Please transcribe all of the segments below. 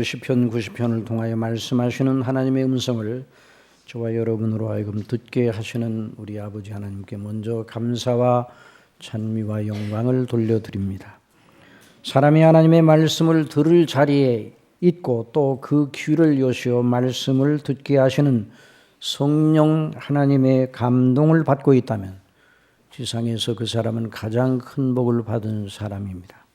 시편 90편을 통하여 말씀하시는 하나님의 음성을 저와 여러분으로 하여금 듣게 하시는 우리 아버지 하나님께 먼저 감사와 찬미와 영광을 돌려드립니다. 사람이 하나님의 말씀을 들을 자리에 있고 또 그 귀를 여시어 말씀을 듣게 하시는 성령 하나님의 감동을 받고 있다면 지상에서 그 사람은 가장 큰 복을 받은 사람입니다.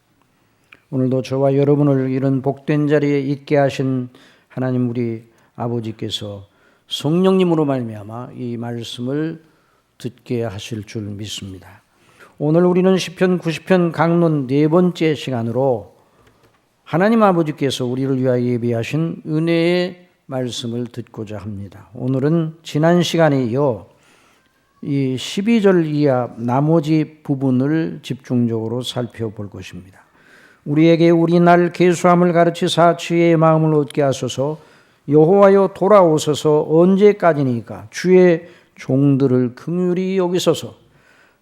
오늘도 저와 여러분을 이런 복된 자리에 있게 하신 하나님 우리 아버지께서 성령님으로 말미암아 이 말씀을 듣게 하실 줄 믿습니다. 오늘 우리는 시편 90편 강론 네 번째 시간으로 하나님 아버지께서 우리를 위하여 예비하신 은혜의 말씀을 듣고자 합니다. 오늘은 지난 시간에 이어 이 12절 이하 나머지 부분을 집중적으로 살펴볼 것입니다. 우리에게 우리 날 계수함을 가르치사 지혜의 마음을 얻게 하소서. 여호와여 돌아오소서. 언제까지니까 주의 종들을 긍휼히 여기소서.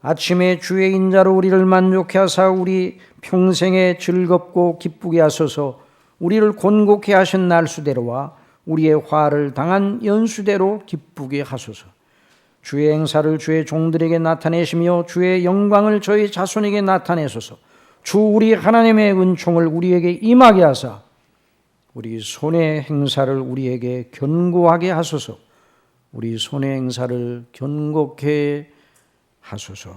아침에 주의 인자로 우리를 만족해 하사 우리 평생에 즐겁고 기쁘게 하소서. 우리를 곤곡해 하신 날수대로와 우리의 화를 당한 연수대로 기쁘게 하소서. 주의 행사를 주의 종들에게 나타내시며 주의 영광을 저희 자손에게 나타내소서. 주 우리 하나님의 은총을 우리에게 임하게 하사 우리 손의 행사를 우리에게 견고하게 하소서. 우리 손의 행사를 견고케 하소서.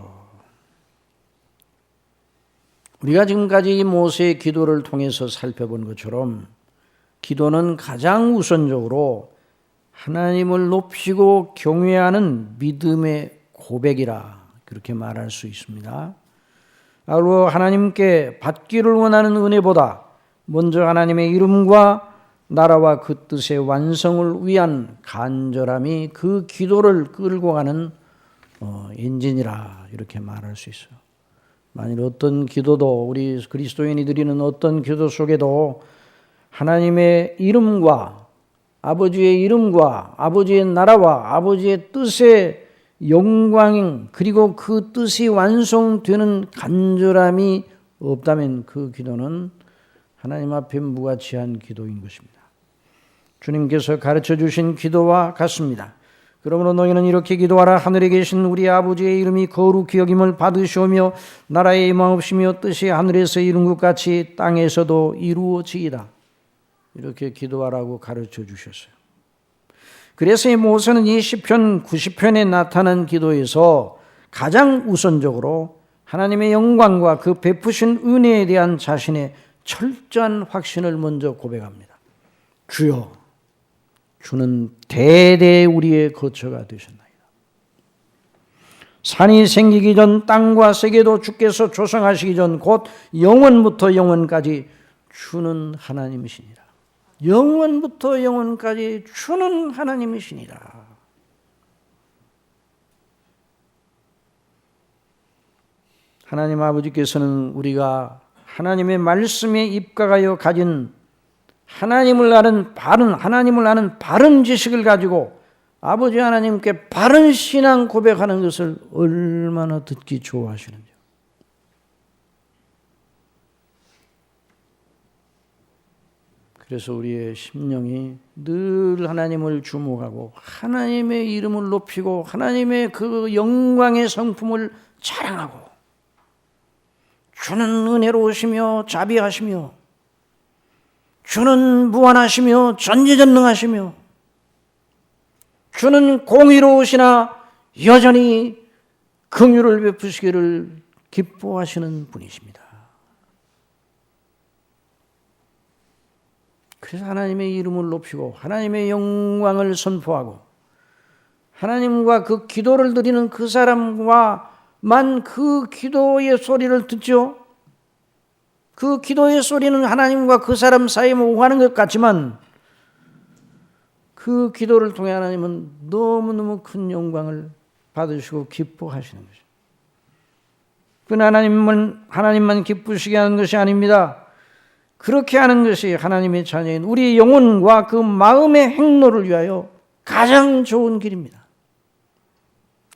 우리가 지금까지 모세의 기도를 통해서 살펴본 것처럼 기도는 가장 우선적으로 하나님을 높이고 경외하는 믿음의 고백이라 그렇게 말할 수 있습니다. 바로 하나님께 받기를 원하는 은혜보다 먼저 하나님의 이름과 나라와 그 뜻의 완성을 위한 간절함이 그 기도를 끌고 가는 엔진이라 이렇게 말할 수 있어요. 만일 어떤 기도도 우리 그리스도인이 드리는 어떤 기도 속에도 하나님의 이름과 아버지의 이름과 아버지의 나라와 아버지의 뜻의 영광 그리고 그 뜻이 완성되는 간절함이 없다면 그 기도는 하나님 앞에 무가치한 기도인 것입니다. 주님께서 가르쳐 주신 기도와 같습니다. 그러므로 너희는 이렇게 기도하라. 하늘에 계신 우리 아버지의 이름이 거룩히 여김을 받으시오며 나라의 임하옵시며 뜻이 하늘에서 이룬 것 같이 땅에서도 이루어지이다. 이렇게 기도하라고 가르쳐 주셨어요. 그래서 이 모세는 이 시편 90편에 나타난 기도에서 가장 우선적으로 하나님의 영광과 그 베푸신 은혜에 대한 자신의 철저한 확신을 먼저 고백합니다. 주여, 주는 대대 우리의 거처가 되셨나이다. 산이 생기기 전 땅과 세계도 주께서 조성하시기 전 곧 영원부터 영원까지 주는 하나님이시니라. 영원부터 영원까지 주는 하나님이시니라. 하나님 아버지께서는 우리가 하나님의 말씀에 입각하여 가진 하나님을 아는 바른 지식을 가지고 아버지 하나님께 바른 신앙 고백하는 것을 얼마나 듣기 좋아하시는지. 그래서 우리의 심령이 늘 하나님을 주목하고 하나님의 이름을 높이고 하나님의 그 영광의 성품을 자랑하고 주는 은혜로우시며 자비하시며 주는 무한하시며 전지전능하시며 주는 공의로우시나 여전히 긍휼을 베푸시기를 기뻐하시는 분이십니다. 그래서 하나님의 이름을 높이고 하나님의 영광을 선포하고 하나님과 그 기도를 드리는 그 사람과만 그 기도의 소리를 듣죠. 그 기도의 소리는 하나님과 그 사람 사이에 오가는 것 같지만 그 기도를 통해 하나님은 너무너무 큰 영광을 받으시고 기뻐하시는 것입니다. 그 하나님만 기쁘시게 하는 것이 아닙니다. 그렇게 하는 것이 하나님의 자녀인 우리 영혼과 그 마음의 행로를 위하여 가장 좋은 길입니다.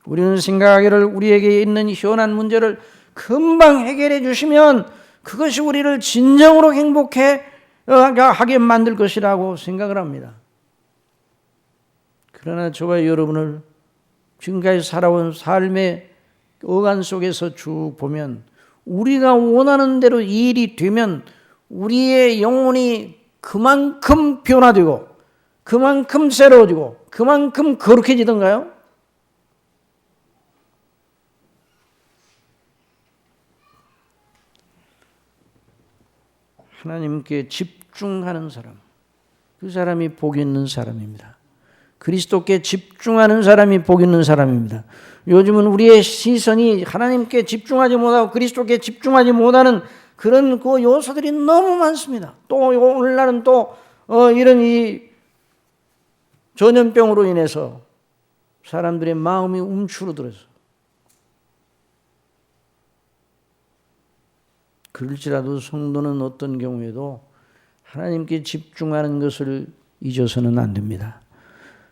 우리는 생각하기를 우리에게 있는 현안 문제를 금방 해결해 주시면 그것이 우리를 진정으로 행복해 하게 만들 것이라고 생각을 합니다. 그러나 저와 여러분을 지금까지 살아온 삶의 어간 속에서 쭉 보면 우리가 원하는 대로 이 일이 되면 우리의 영혼이 그만큼 변화되고 그만큼 새로워지고 그만큼 거룩해지던가요? 하나님께 집중하는 사람, 그 사람이 복 있는 사람입니다. 그리스도께 집중하는 사람이 복 있는 사람입니다. 요즘은 우리의 시선이 하나님께 집중하지 못하고 그리스도께 집중하지 못하는 그런 그 요소들이 너무 많습니다. 또 오늘날은 또 이런 이 전염병으로 인해서 사람들의 마음이 움츠러들어서 그럴지라도 성도는 어떤 경우에도 하나님께 집중하는 것을 잊어서는 안 됩니다.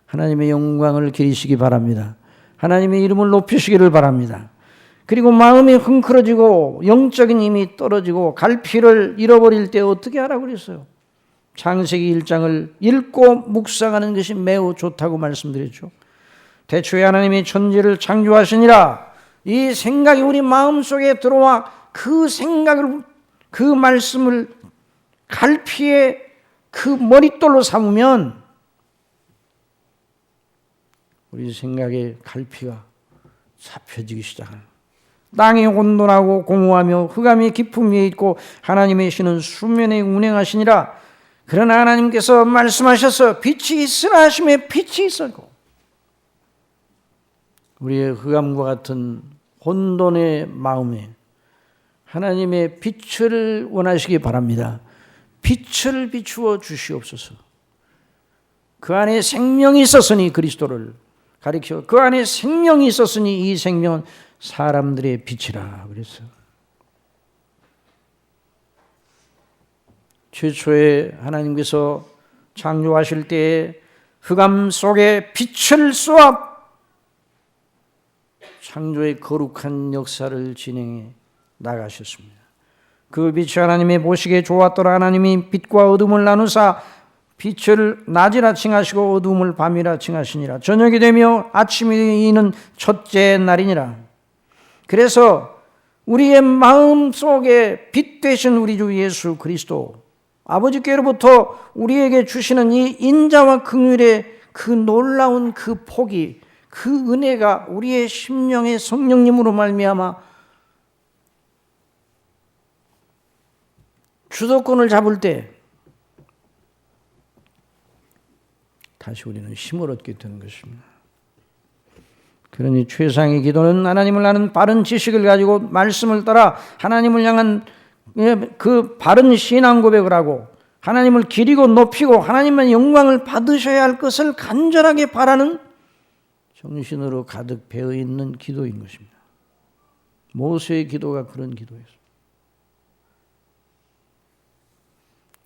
하나님의 영광을 기리시기 바랍니다. 하나님의 이름을 높이시기를 바랍니다. 그리고 마음이 흥크러지고 영적인 힘이 떨어지고 갈피를 잃어버릴 때 어떻게 하라고 그랬어요? 창세기 1장을 읽고 묵상하는 것이 매우 좋다고 말씀드렸죠. 태초에 하나님이 천지를 창조하시니라, 이 생각이 우리 마음속에 들어와 그 생각을, 그 말씀을 갈피에 그 머릿돌로 삼으면 우리 생각의 갈피가 잡혀지기 시작합니다. 땅이 혼돈하고 공허하며 흑암이 깊음 위에 있고 하나님의 신은 수면에 운행하시니라. 그러나 하나님께서 말씀하셔서 빛이 있으라 하심에 빛이 있었고, 우리의 흑암과 같은 혼돈의 마음에 하나님의 빛을 원하시기 바랍니다. 빛을 비추어 주시옵소서. 그 안에 생명이 있었으니 그리스도를 가리켜 그 안에 생명이 있었으니 이 생명은 사람들의 빛이라 그랬어요. 최초에 하나님께서 창조하실 때에 흑암 속에 빛을 쏘아 창조의 거룩한 역사를 진행해 나가셨습니다. 그 빛이 하나님의 보시기에 좋았더라. 하나님이 빛과 어둠을 나누사 빛을 낮이라 칭하시고 어둠을 밤이라 칭하시니라. 저녁이 되며 아침이 이는 첫째 날이니라. 그래서 우리의 마음 속에 빛 되신 우리 주 예수 그리스도 아버지께로부터 우리에게 주시는 이 인자와 긍휼의 그 놀라운 그 폭이, 그 은혜가 우리의 심령의 성령님으로 말미암아 주도권을 잡을 때 다시 우리는 힘을 얻게 되는 것입니다. 그러니 최상의 기도는 하나님을 아는 바른 지식을 가지고 말씀을 따라 하나님을 향한 그 바른 신앙 고백을 하고 하나님을 기리고 높이고 하나님의 영광을 받으셔야 할 것을 간절하게 바라는 정신으로 가득 배어있는 기도인 것입니다. 모세의 기도가 그런 기도였습니다.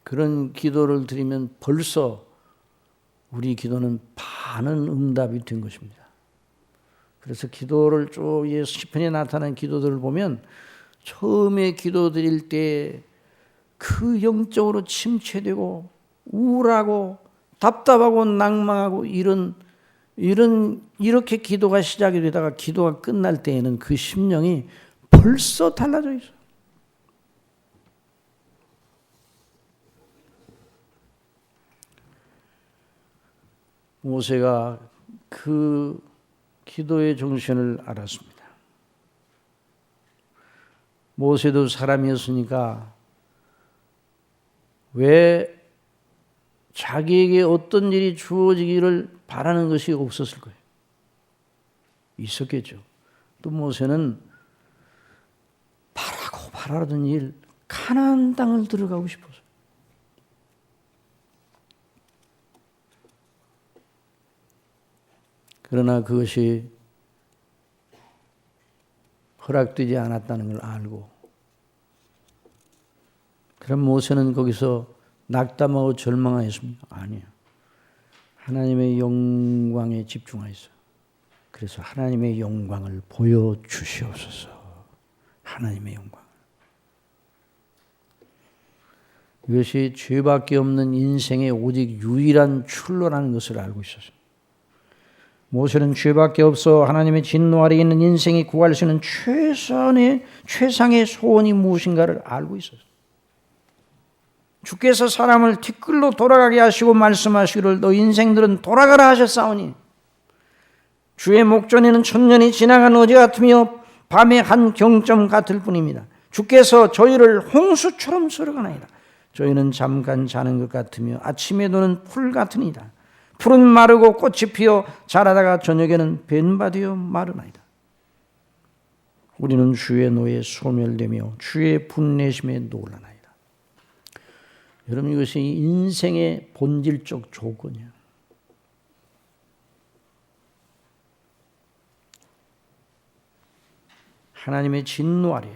그런 기도를 드리면 벌써 우리 기도는 반은 응답이 된 것입니다. 그래서 기도를 쭉 시편에 나타난 기도들을 보면 처음에 기도 드릴 때 그 영적으로 침체되고 우울하고 답답하고 낭망하고 이렇게 기도가 시작이 되다가 기도가 끝날 때에는 그 심령이 벌써 달라져 있어요. 모세가 그 기도의 정신을 알았습니다. 모세도 사람이었으니까 왜 자기에게 어떤 일이 주어지기를 바라는 것이 없었을 거예요. 있었겠죠. 또 모세는 바라던 일, 가나안 땅을 들어가고 싶었어요. 그러나 그것이 허락되지 않았다는 걸 알고, 그럼 모세는 거기서 낙담하고 절망하였습니까? 아니요. 하나님의 영광에 집중하였어요. 그래서 하나님의 영광을 보여주시옵소서. 하나님의 영광. 이것이 죄밖에 없는 인생의 오직 유일한 출로라는 것을 알고 있었어요. 모세는 죄밖에 없어 하나님의 진노 아래 있는 인생이 구할 수 있는 최상의 소원이 무엇인가를 알고 있었어요. 주께서 사람을 티끌로 돌아가게 하시고 말씀하시기를 너 인생들은 돌아가라 하셨사오니 주의 목전에는 천년이 지나간 어제 같으며 밤의 한 경점 같을 뿐입니다. 주께서 저희를 홍수처럼 썰어가나이다. 저희는 잠깐 자는 것 같으며 아침에 도는 풀 같으니이다. 풀은 마르고 꽃이 피어 자라다가 저녁에는 벤바되어 마르나이다. 우리는 주의 노에 소멸되며 주의 분내심에 놀라나이다. 여러분, 이것이 인생의 본질적 조건이에요. 하나님의 진노 아래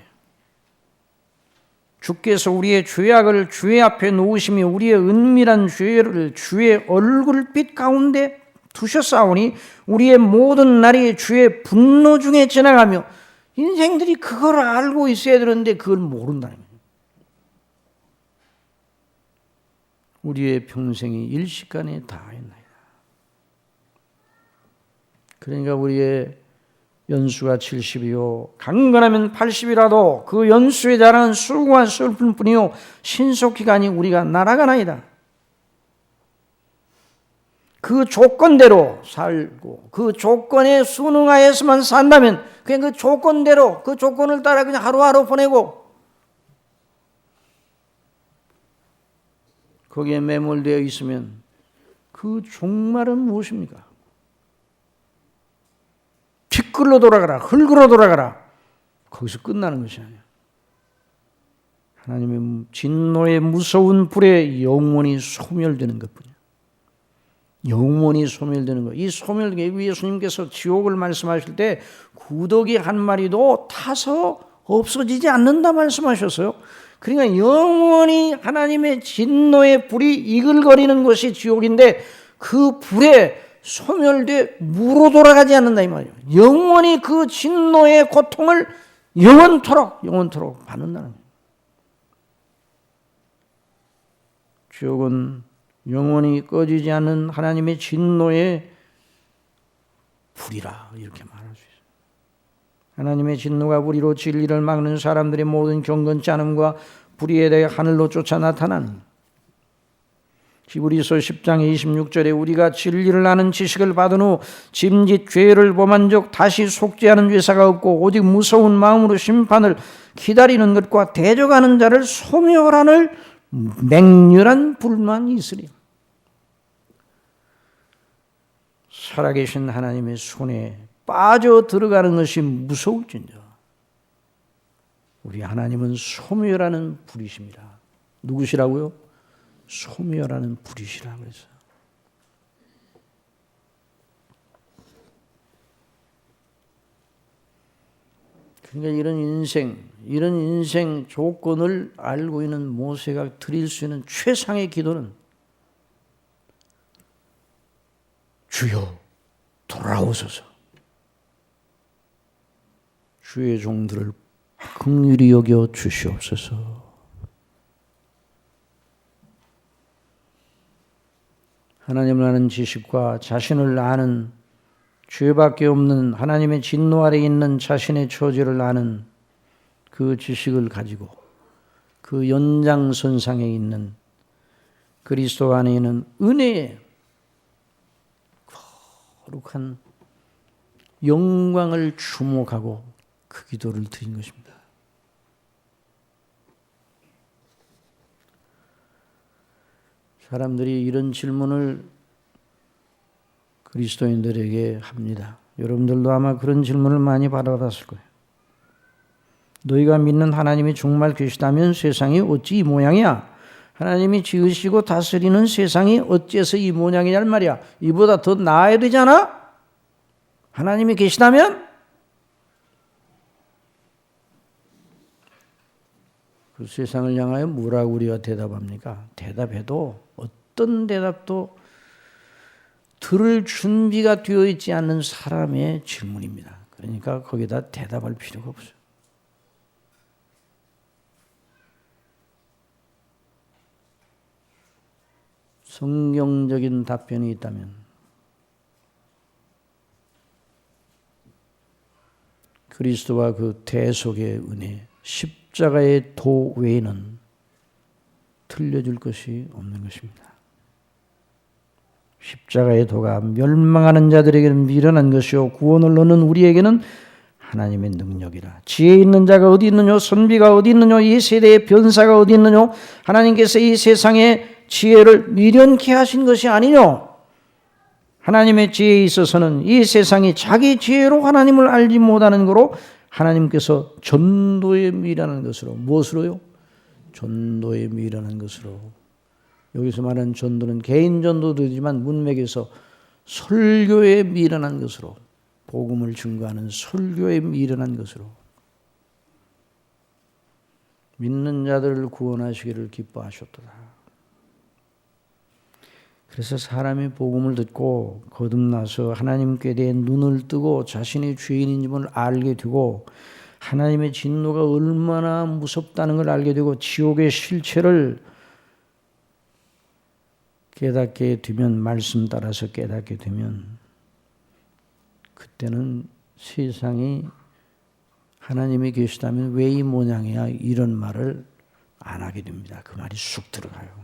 주께서 우리의 죄악을 주의 앞에 놓으시며 우리의 은밀한 죄를 주의 얼굴빛 가운데 두셨사오니 우리의 모든 날이 주의 분노 중에 지나가며 인생들이 그걸 알고 있어야 되는데 그걸 모른다는 거예요. 우리의 평생이 일시간에 다했나이다. 그러니까 우리의 연수가 70이요 강건하면 80이라도 그 연수에 달하는 수고와 슬픈 뿐이요 신속히가 아니 우리가 날아가나이다. 그 조건대로 살고 그 조건에 순응하여서만 산다면 그냥 그 조건대로 그 조건을 따라 그냥 하루하루 보내고 거기에 매몰되어 있으면 그 종말은 무엇입니까? 티끌로 돌아가라, 흙으로 돌아가라. 거기서 끝나는 것이 아니야. 하나님의 진노의 무서운 불에 영원히 소멸되는 것뿐이야. 영원히 소멸되는 것. 이 소멸되기 위해 예수님께서 지옥을 말씀하실 때 구더기 한 마리도 타서 없어지지 않는다 말씀하셨어요. 그러니까 영원히 하나님의 진노의 불이 이글거리는 것이 지옥인데 그 불에 소멸돼 무로 돌아가지 않는다 이 말이에요. 영원히 그 진노의 고통을 영원토록 받는다는 거예요. 지옥은 영원히 꺼지지 않는 하나님의 진노의 불이라 이렇게 말할 수 있어요. 하나님의 진노가 불이로 진리를 막는 사람들의 모든 경건치 않음과 불의에 대해 하늘로 쫓아 나타나는 히브리서 10장 26절에 우리가 진리를 아는 지식을 받은 후 짐짓 죄를 범한 적 다시 속죄하는 죄사가 없고 오직 무서운 마음으로 심판을 기다리는 것과 대적하는 자를 소멸하는 맹렬한 불만 있으리. 살아계신 하나님의 손에 빠져 들어가는 것이 무서울진저 우리 하나님은 소멸하는 불이십니다. 누구시라고요? 소멸하는 불이시라 그랬어요. 그러니까 이런 인생 조건을 알고 있는 모세가 드릴 수 있는 최상의 기도는 주여 돌아오소서. 주의 종들을 긍휼히 여겨 주시옵소서. 하나님을 아는 지식과 자신을 아는 죄밖에 없는 하나님의 진노 아래 있는 자신의 처지를 아는 그 지식을 가지고 그 연장선상에 있는 그리스도 안에 있는 은혜의 거룩한 영광을 주목하고 그 기도를 드린 것입니다. 사람들이 이런 질문을 그리스도인들에게 합니다. 여러분들도 아마 그런 질문을 많이 받아봤을 거예요. 너희가 믿는 하나님이 정말 계시다면 세상이 어찌 이 모양이야? 하나님이 지으시고 다스리는 세상이 어째서 이 모양이냐는 말이야. 이보다 더 나아야 되잖아? 하나님이 계시다면? 그 세상을 향하여 뭐라고 우리가 대답합니까? 대답해도 어떤 대답도 들을 준비가 되어 있지 않는 사람의 질문입니다. 그러니까 거기다 대답할 필요가 없어요. 성경적인 답변이 있다면 그리스도와 그 대속의 은혜, 십자가의 도 외에는 틀려줄 것이 없는 것입니다. 십자가의 도가 멸망하는 자들에게는 미련한 것이요 구원을 얻는 우리에게는 하나님의 능력이라. 지혜 있는 자가 어디 있느뇨? 선비가 어디 있느뇨? 이 세대의 변사가 어디 있느뇨? 하나님께서 이 세상의 지혜를 미련케 하신 것이 아니뇨? 하나님의 지혜에 있어서는 이 세상이 자기 지혜로 하나님을 알지 못하는 거로 하나님께서 전도에 미련한 것으로, 무엇으로요? 전도에 미련한 것으로. 여기서 말하는 전도는 개인 전도도 되지만 문맥에서 설교에 미련한 것으로, 복음을 증거하는 설교에 미련한 것으로 믿는 자들을 구원하시기를 기뻐하셨도다. 그래서 사람이 복음을 듣고 거듭나서 하나님께 대해 눈을 뜨고 자신이 죄인인임을 알게 되고 하나님의 진노가 얼마나 무섭다는 걸 알게 되고 지옥의 실체를 깨닫게 되면, 말씀 따라서 깨닫게 되면 그때는 세상이 하나님이 계시다면 왜 이 모양이야? 이런 말을 안 하게 됩니다. 그 말이 쑥 들어가요.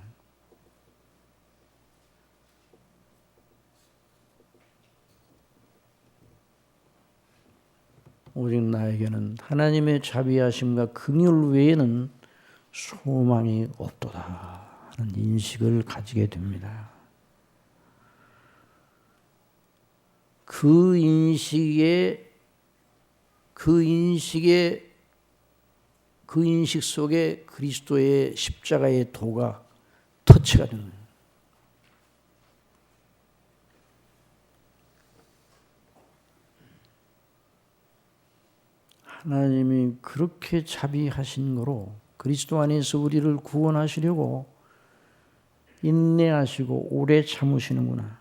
오직 나에게는 하나님의 자비하심과 긍휼 외에는 소망이 없도다 하는 인식을 가지게 됩니다. 그 인식 속에 그리스도의 십자가의 도가 터치가 되는 거예요. 하나님이 그렇게 자비하신 거로 그리스도 안에서 우리를 구원하시려고 인내하시고 오래 참으시는구나.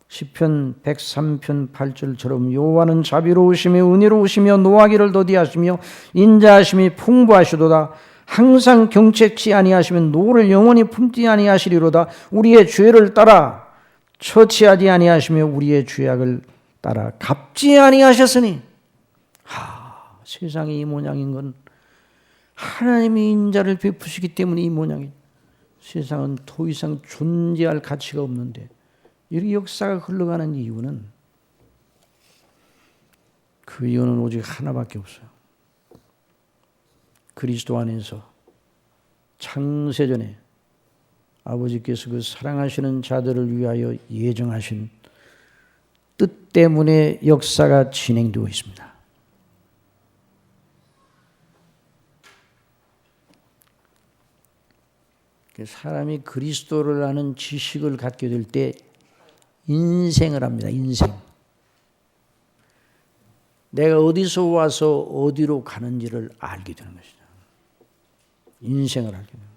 시편 103편 8절처럼 여호와는 자비로우시며 은혜로우시며 노하기를 더디하시며 인자하심이 풍부하시도다. 항상 경책치 아니하시면 노를 영원히 품지 아니하시리로다. 우리의 죄를 따라 처치하지 아니하시며 우리의 죄악을 따라 갚지 아니하셨으니. 세상이 이 모양인 건 하나님이 인자를 베푸시기 때문에 이 모양이. 세상은 더 이상 존재할 가치가 없는데 이 역사가 흘러가는 이유는, 그 이유는 오직 하나밖에 없어요. 그리스도 안에서 창세전에 아버지께서 그 사랑하시는 자들을 위하여 예정하신 뜻 때문에 역사가 진행되고 있습니다. 사람이 그리스도를 아는 지식을 갖게 될 때 인생을 합니다. 인생. 내가 어디서 와서 어디로 가는지를 알게 되는 것이죠. 인생을 알게 됩니다.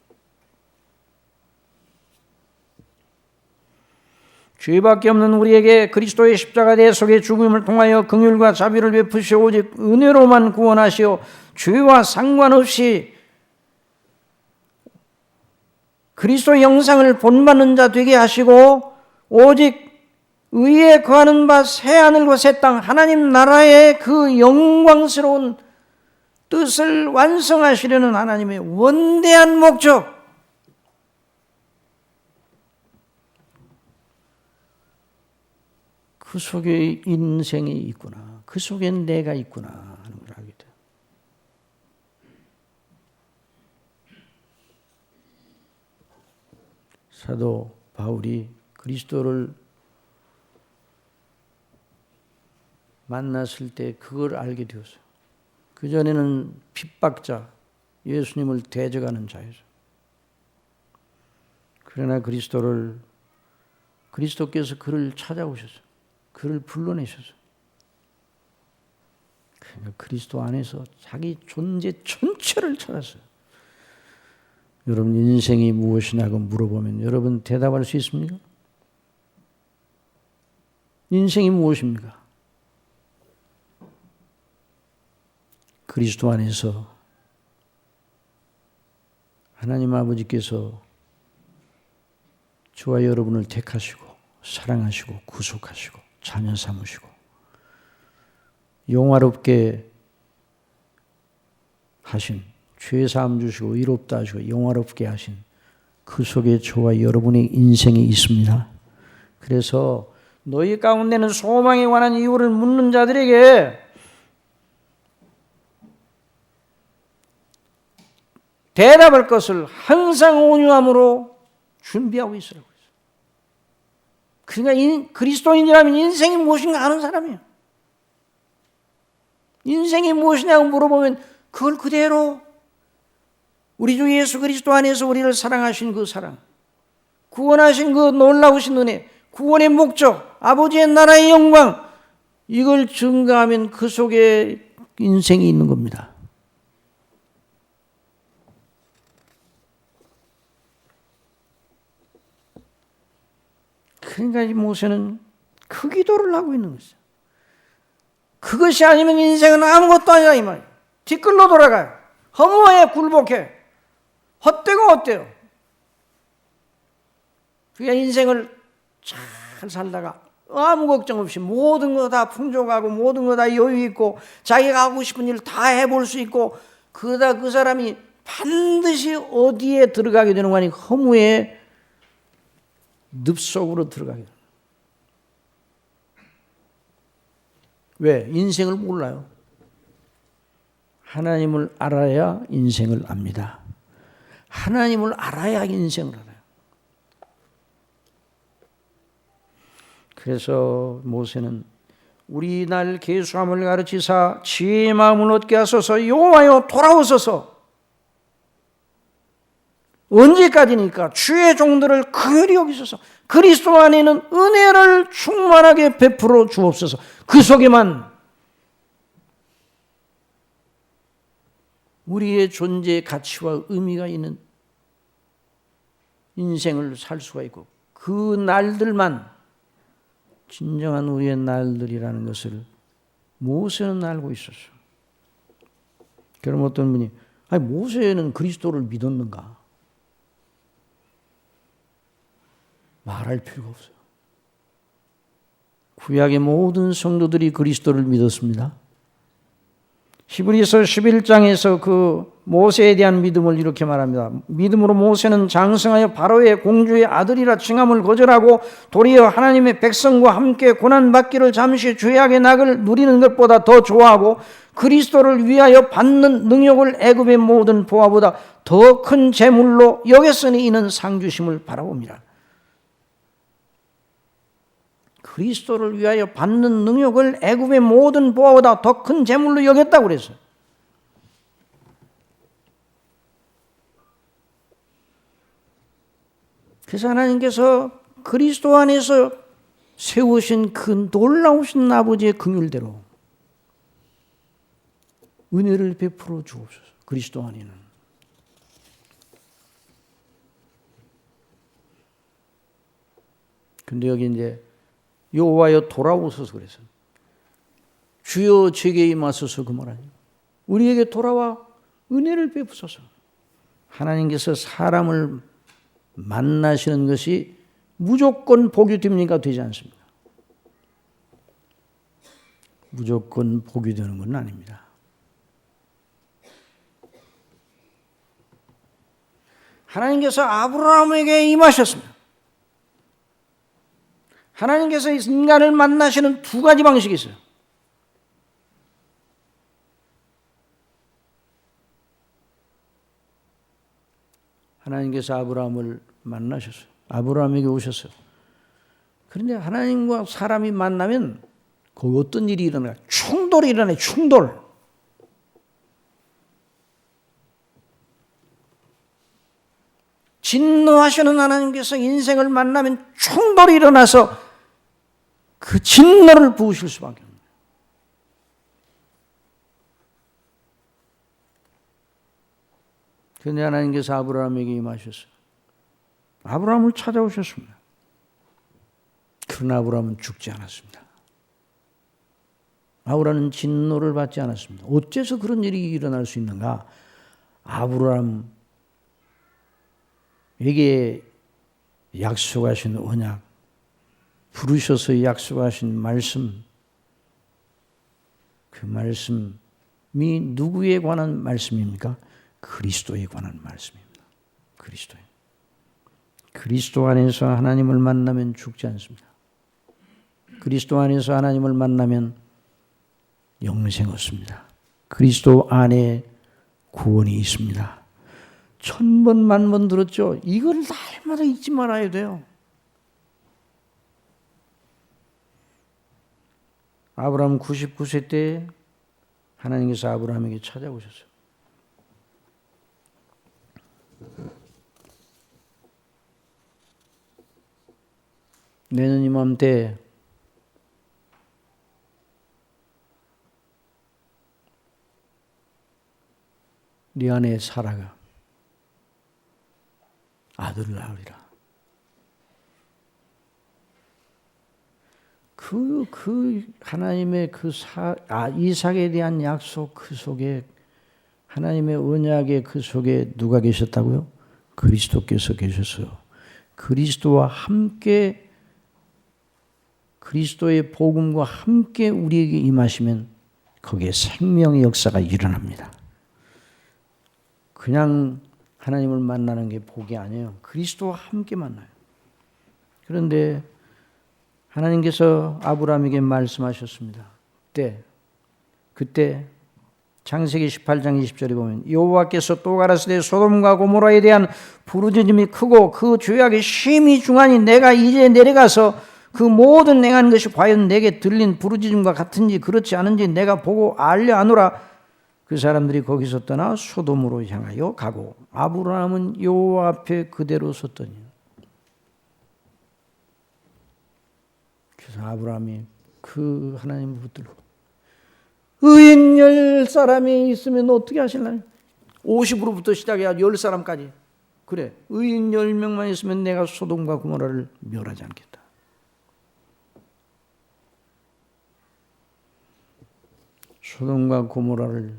죄밖에 없는 우리에게 그리스도의 십자가 대속의 죽음을 통하여 긍휼과 자비를 베푸시오 오직 은혜로만 구원하시오 죄와 상관없이 그리스도의 영상을 본받는 자 되게 하시고 오직 의에 거하는 바 새하늘과 새 땅 하나님 나라의 그 영광스러운 뜻을 완성하시려는 하나님의 원대한 목적, 그 속에 인생이 있구나, 그 속에 내가 있구나 하는 걸 알게 돼요. 사도 바울이 그리스도를 만났을 때 그걸 알게 되었어요. 그전에는 핍박자, 예수님을 대적하는 자였어요. 그러나 그리스도께서 그를 찾아오셨어요. 그를 불러내셨어요. 그러니까 그리스도 안에서 자기 존재 전체를 찾았어요. 여러분 인생이 무엇이냐고 물어보면 여러분 대답할 수 있습니까? 인생이 무엇입니까? 그리스도 안에서 하나님 아버지께서 저와 여러분을 택하시고 사랑하시고 구속하시고 자녀 삼으시고 영화롭게 하신, 죄사함 주시고 의롭다 하시고 영화롭게 하신 그 속에 저와 여러분의 인생이 있습니다. 그래서 너희 가운데는 소망에 관한 이유를 묻는 자들에게 대답할 것을 항상 온유함으로 준비하고 있으라고 했어요. 그러니까 그리스도인이라면 인생이 무엇인가 아는 사람이에요. 인생이 무엇이냐고 물어보면 그걸 그대로 우리 주 예수 그리스도 안에서 우리를 사랑하신 그 사랑, 구원하신 그 놀라우신 은혜, 구원의 목적, 아버지의 나라의 영광, 이걸 증가하면 그 속에 인생이 있는 겁니다. 그러니까 이 모세는 그 기도를 하고 있는 것이죠. 그것이 아니면 인생은 아무것도 아니라 이 말이에요. 뒷글로 돌아가요. 허무해, 굴복해. 헛되고 어때요? 그러니까 인생을 잘 살다가 아무 걱정 없이 모든 거 다 풍족하고 모든 거 다 여유 있고 자기가 하고 싶은 일 다 해볼 수 있고 그러다 그 사람이 반드시 어디에 들어가게 되는 거 아니 허무의 늪속으로 들어가게 돼요. 왜? 인생을 몰라요. 하나님을 알아야 인생을 압니다. 하나님을 알아야 인생을 알아요. 그래서 모세는 우리 날 계수함을 가르치사 지혜의 마음을 얻게 하소서 여호와여 돌아오소서. 언제까지니까 주의 종들을 긍휼히 여기소서. 그리스도 안에는 은혜를 충만하게 베풀어 주옵소서. 그 속에만 우리의 존재의 가치와 의미가 있는 인생을 살 수가 있고 그 날들만 진정한 우리의 날들이라는 것을 모세는 알고 있었어요. 그럼 어떤 분이 아니 모세는 그리스도를 믿었는가? 말할 필요가 없어요. 구약의 모든 성도들이 그리스도를 믿었습니다. 히브리서 11장에서 그 모세에 대한 믿음을 이렇게 말합니다. 믿음으로 모세는 장성하여 바로의 공주의 아들이라 칭함을 거절하고 도리어 하나님의 백성과 함께 고난받기를 잠시 죄악의 낙을 누리는 것보다 더 좋아하고 그리스도를 위하여 받는 능력을 애굽의 모든 보화보다 더 큰 재물로 여겼으니 이는 상주심을 바라봅니다. 그리스도를 위하여 받는 능력을 애굽의 모든 보화보다 더 큰 재물로 여겼다고 그랬어요. 그래서 하나님께서 그리스도 안에서 세우신 그 놀라우신 아버지의 긍휼대로 은혜를 베풀어 주옵소서. 그리스도 안에는. 근데 여기 이제 여호와여 돌아오소서 그래서 주여 제게 임하소서 그 말 아니에요. 우리에게 돌아와 은혜를 베푸소서. 하나님께서 사람을 만나시는 것이 무조건 복이 됩니까? 되지 않습니다. 무조건 복이 되는 건 아닙니다. 하나님께서 아브라함에게 임하셨습니다. 하나님께서 인간을 만나시는 두 가지 방식이 있어요. 하나님께서 아브라함을 만나셨어요. 아브라함에게 오셨어요. 그런데 하나님과 사람이 만나면 거기 어떤 일이 일어나요? 충돌이 일어나요. 충돌. 진노하시는 하나님께서 인생을 만나면 충돌이 일어나서 그 진노를 부으실 수밖에 없어요. 그런데 하나님께서 아브라함에게 임하셨어요. 아브라함을 찾아오셨습니다. 그러나 아브라함은 죽지 않았습니다. 아브라함은 진노를 받지 않았습니다. 어째서 그런 일이 일어날 수 있는가? 아브라함에게 약속하신 언약, 부르셔서 약속하신 말씀, 그 말씀이 누구에 관한 말씀입니까? 그리스도에 관한 말씀입니다. 그리스도에. 그리스도 안에서 하나님을 만나면 죽지 않습니다. 그리스도 안에서 하나님을 만나면 영생 얻습니다. 그리스도 안에 구원이 있습니다. 1000번 만번 들었죠? 이걸 날마다 잊지 말아야 돼요. 아브라함 99세 때 하나님께서 아브라함에게 찾아오셨어요. 내년 이맘때 네 아내 사라가 아들을 낳으리라. 그 하나님의 이삭에 대한 약속 그 속에 하나님의 언약의 그 속에 누가 계셨다고요? 그리스도께서 계셨어요. 그리스도와 함께 그리스도의 복음과 함께 우리에게 임하시면 거기에 생명의 역사가 일어납니다. 그냥 하나님을 만나는 게 복이 아니에요. 그리스도와 함께 만나요. 그런데 하나님께서 아브라함에게 말씀하셨습니다. 그때 창세기 18장 20절에 보면 여호와께서 또 가라사대 소돔과 고모라에 대한 부르짖음이 크고 그 죄악이 심히 중하니 내가 이제 내려가서 그 모든 행한 것이 과연 내게 들린 부르짖음과 같은지 그렇지 않은지 내가 보고 알려 아노라. 그 사람들이 거기서 떠나 소돔으로 향하여 가고 아브라함은 여호와 앞에 그대로 섰더니 그래서 아브라함이 그 하나님을 붙들고 의인 10사람이 있으면 어떻게 하실라니? 50으로부터 시작해야 10사람까지. 그래, 의인 10명만 있으면 내가 소돔과 고모라를 멸하지 않겠다. 소돔과 고모라를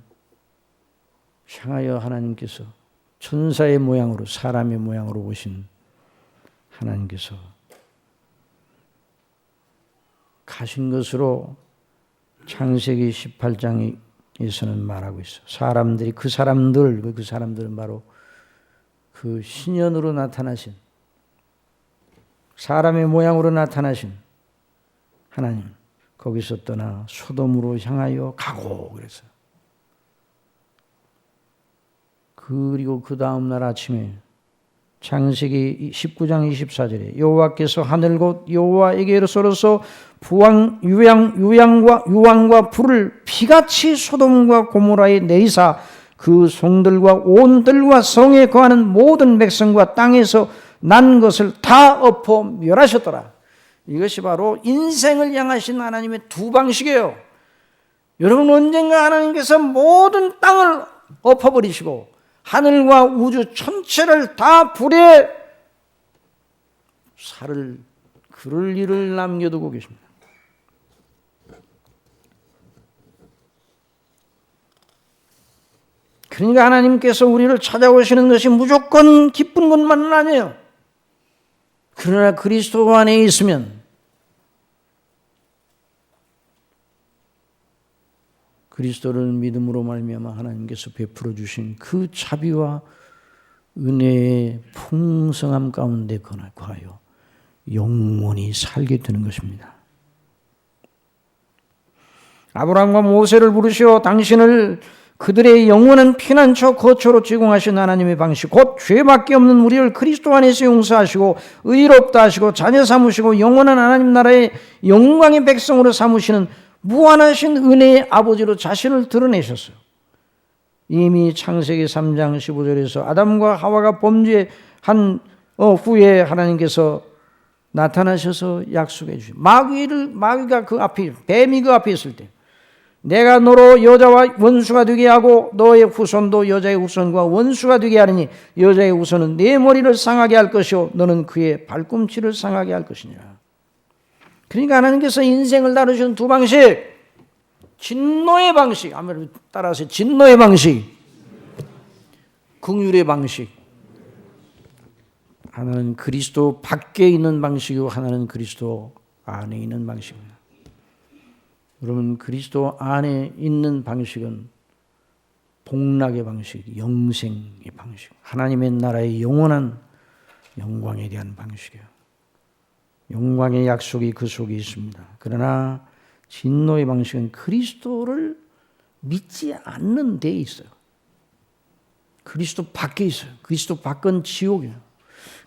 향하여 하나님께서 천사의 모양으로 사람의 모양으로 오신 하나님께서 가신 것으로 창세기 18장에서는 말하고 있어. 사람들이 그 사람들은 바로 그 신연으로 나타나신 사람의 모양으로 나타나신 하나님 거기서 떠나 소돔으로 향하여 가고 그랬어요. 그리고 그 다음 날 아침에 창세기 19장 24절에 여호와께서 하늘 곧 여호와에게로서로서 유황과 불을 피같이 소돔과 고모라에 내리사 그 성들과 온 들과 성에 거하는 모든 백성과 땅에서 난 것을 다 엎어 멸하셨더라. 이것이 바로 인생을 향하신 하나님의 두 방식이에요. 여러분 언젠가 하나님께서 모든 땅을 엎어버리시고 하늘과 우주 전체를 다 불에 살을 그럴 일을 남겨두고 계십니다. 그러니까 하나님께서 우리를 찾아오시는 것이 무조건 기쁜 것만은 아니에요. 그러나 그리스도 안에 있으면 그리스도를 믿음으로 말미암아 하나님께서 베풀어 주신 그 자비와 은혜의 풍성함 가운데 거하여 영원히 살게 되는 것입니다. 아브라함과 모세를 부르시어 당신을 그들의 영원한 피난처 거처로 제공하신 하나님의 방식 곧 죄밖에 없는 우리를 그리스도 안에서 용서하시고 의롭다 하시고 자녀 삼으시고 영원한 하나님 나라의 영광의 백성으로 삼으시는 무한하신 은혜의 아버지로 자신을 드러내셨어요. 이미 창세기 3장 15절에서 아담과 하와가 범죄한 후에 하나님께서 나타나셔서 약속해 주신 마귀가 그 앞에 뱀이 그 앞에 있을 때 내가 너로 여자와 원수가 되게 하고 너의 후손도 여자의 후손과 원수가 되게 하리니 여자의 후손은 네 머리를 상하게 할 것이요 너는 그의 발꿈치를 상하게 할 것이니라. 그러니까 하나님께서 인생을 다루시는 두 방식, 진노의 방식, 아무래도 따라서 진노의 방식, 긍휼의 방식. 하나는 그리스도 밖에 있는 방식이고 하나는 그리스도 안에 있는 방식입니다. 여러분, 그리스도 안에 있는 방식은 복락의 방식, 영생의 방식, 하나님의 나라의 영원한 영광에 대한 방식이에요. 영광의 약속이 그 속에 있습니다. 그러나 진노의 방식은 그리스도를 믿지 않는 데에 있어요. 그리스도 밖에 있어요. 그리스도 밖은 지옥이에요.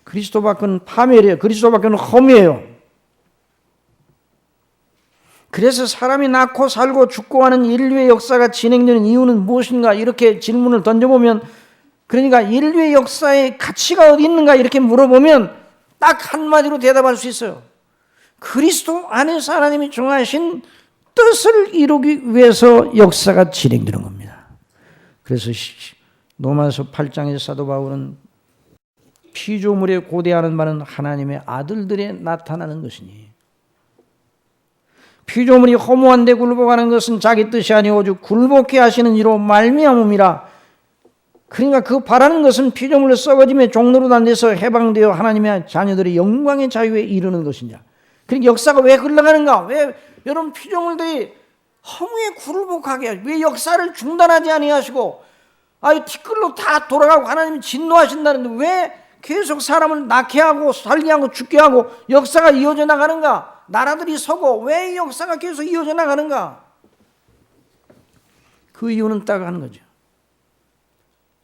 그리스도 밖은 파멸이에요. 그리스도 밖은 험이에요. 그래서 사람이 낳고 살고 죽고 하는 인류의 역사가 진행되는 이유는 무엇인가? 이렇게 질문을 던져보면, 그러니까 인류의 역사의 가치가 어디 있는가? 이렇게 물어보면 딱 한마디로 대답할 수 있어요. 그리스도 안에서 하나님이 정하신 뜻을 이루기 위해서 역사가 진행되는 겁니다. 그래서 로마서 8장의 사도 바울은 피조물에 고대하는 바는 하나님의 아들들에 나타나는 것이니, 피조물이 허무한데 굴복하는 것은 자기 뜻이 아니오 오직 굴복해 하시는 이로 말미암음이라. 그러니까 그 바라는 것은 피조물로 썩어짐의 종로로 단돼서 해방되어 하나님의 자녀들의 영광의 자유에 이르는 것이냐. 그러니까 역사가 왜 흘러가는가? 왜 여러분 피조물들이 허무에 굴복하게 하시고, 왜 역사를 중단하지 아니하시고 티끌로 다 돌아가고 하나님이 진노하신다는데 왜 계속 사람을 낳게 하고 살게 하고 죽게 하고 역사가 이어져 나가는가? 나라들이 서고 왜 이 역사가 계속 이어져 나가는가? 그 이유는 딱 하는 거죠.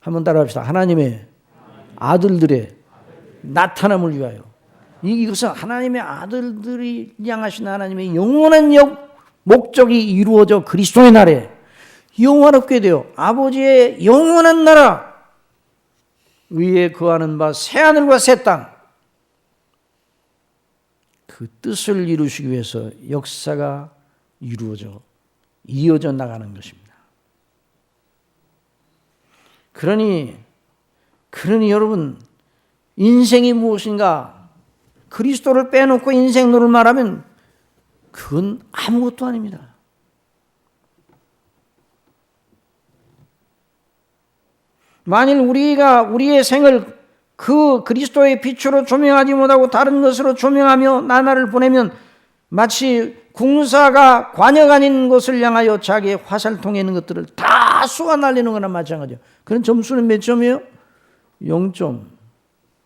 한번 따라합시다. 하나님의 아들들의 나타남을 위하여. 이것은 하나님의 아들들이 향하신 하나님의 영원한 목적이 이루어져 그리스도의 날에 영원하게 되어 아버지의 영원한 나라 위에 거하는 바 새하늘과 새 땅, 그 뜻을 이루시기 위해서 역사가 이어져 나가는 것입니다. 그러니 여러분, 인생이 무엇인가? 그리스도를 빼놓고 인생론을 말하면 그건 아무것도 아닙니다. 만일 우리가 우리의 생을 그 그리스도의 빛으로 조명하지 못하고 다른 것으로 조명하며 나날을 보내면 마치 궁사가 관역 아닌 것을 향하여 자기의 화살통에 있는 것들을 다 쏘아 날리는 거나 마찬가지예요. 그런 점수는 몇 점이에요? 0점.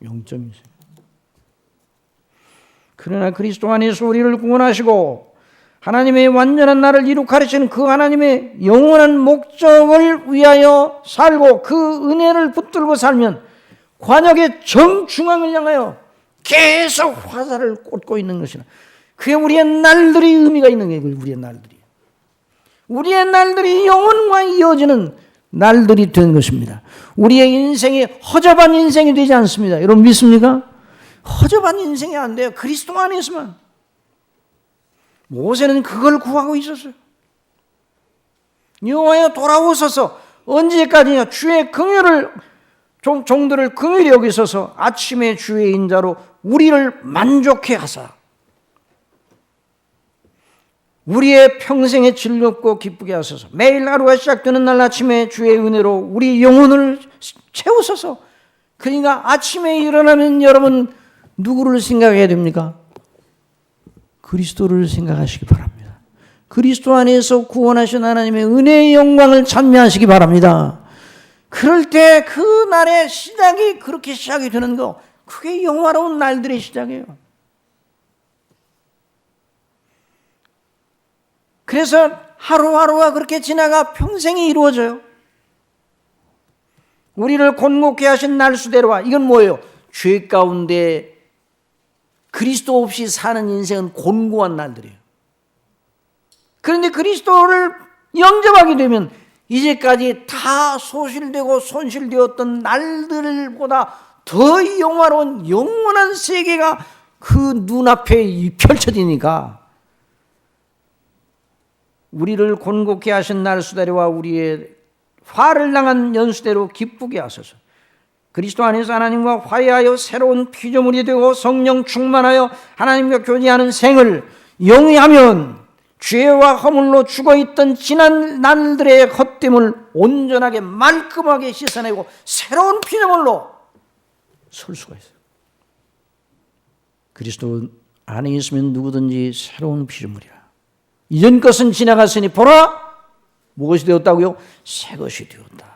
0점이세요. 그러나 그리스도 안에서 우리를 구원하시고 하나님의 완전한 나를 이룩 가르치는 그 하나님의 영원한 목적을 위하여 살고 그 은혜를 붙들고 살면 관역의 정중앙을 향하여 계속 화살을 꽂고 있는 것이라. 그게 우리의 날들이 의미가 있는 거예요. 우리의 날들이 영원과 이어지는 날들이 된 것입니다. 우리의 인생이 허접한 인생이 되지 않습니다. 여러분 믿습니까? 허접한 인생이 안 돼요. 그리스도 안에 있으면. 모세는 그걸 구하고 있었어요. 여호와여 돌아오소서. 언제까지냐? 주의 긍휼을 종들을 긍휼히 여기소서. 아침에 주의 인자로 우리를 만족해 하사 우리의 평생에 즐겁고 기쁘게 하소서. 매일 하루가 시작되는 날 아침에 주의 은혜로 우리 영혼을 채우소서. 그러니까 아침에 일어나면 여러분 누구를 생각해야 됩니까? 그리스도를 생각하시기 바랍니다. 그리스도 안에서 구원하신 하나님의 은혜의 영광을 찬미하시기 바랍니다. 그럴 때 그 날의 시작이 그렇게 시작이 되는 거, 그게 영화로운 날들의 시작이에요. 그래서 하루하루가 그렇게 지나가 평생이 이루어져요. 우리를 곤곡해 하신 날수대로와, 이건 뭐예요? 죄 가운데 그리스도 없이 사는 인생은 곤고한 날들이에요. 그런데 그리스도를 영접하게 되면 이제까지 다 소실되고 손실되었던 날들보다 더 영화로운 영원한 세계가 그 눈앞에 펼쳐지니까 우리를 곤곡해 하신 날수대로와 우리의 화를 당한 연수대로 기쁘게 하소서. 그리스도 안에서 하나님과 화해하여 새로운 피조물이 되고 성령 충만하여 하나님과 교제하는 생을 영위하면 죄와 허물로 죽어있던 지난 날들의 헛됨을 온전하게 말끔하게 씻어내고 새로운 피조물로 설 수가 있어요. 그리스도 안에 있으면 누구든지 새로운 피조물이라. 이전 것은 지나갔으니 보라 무엇이 되었다고요? 새 것이 되었다.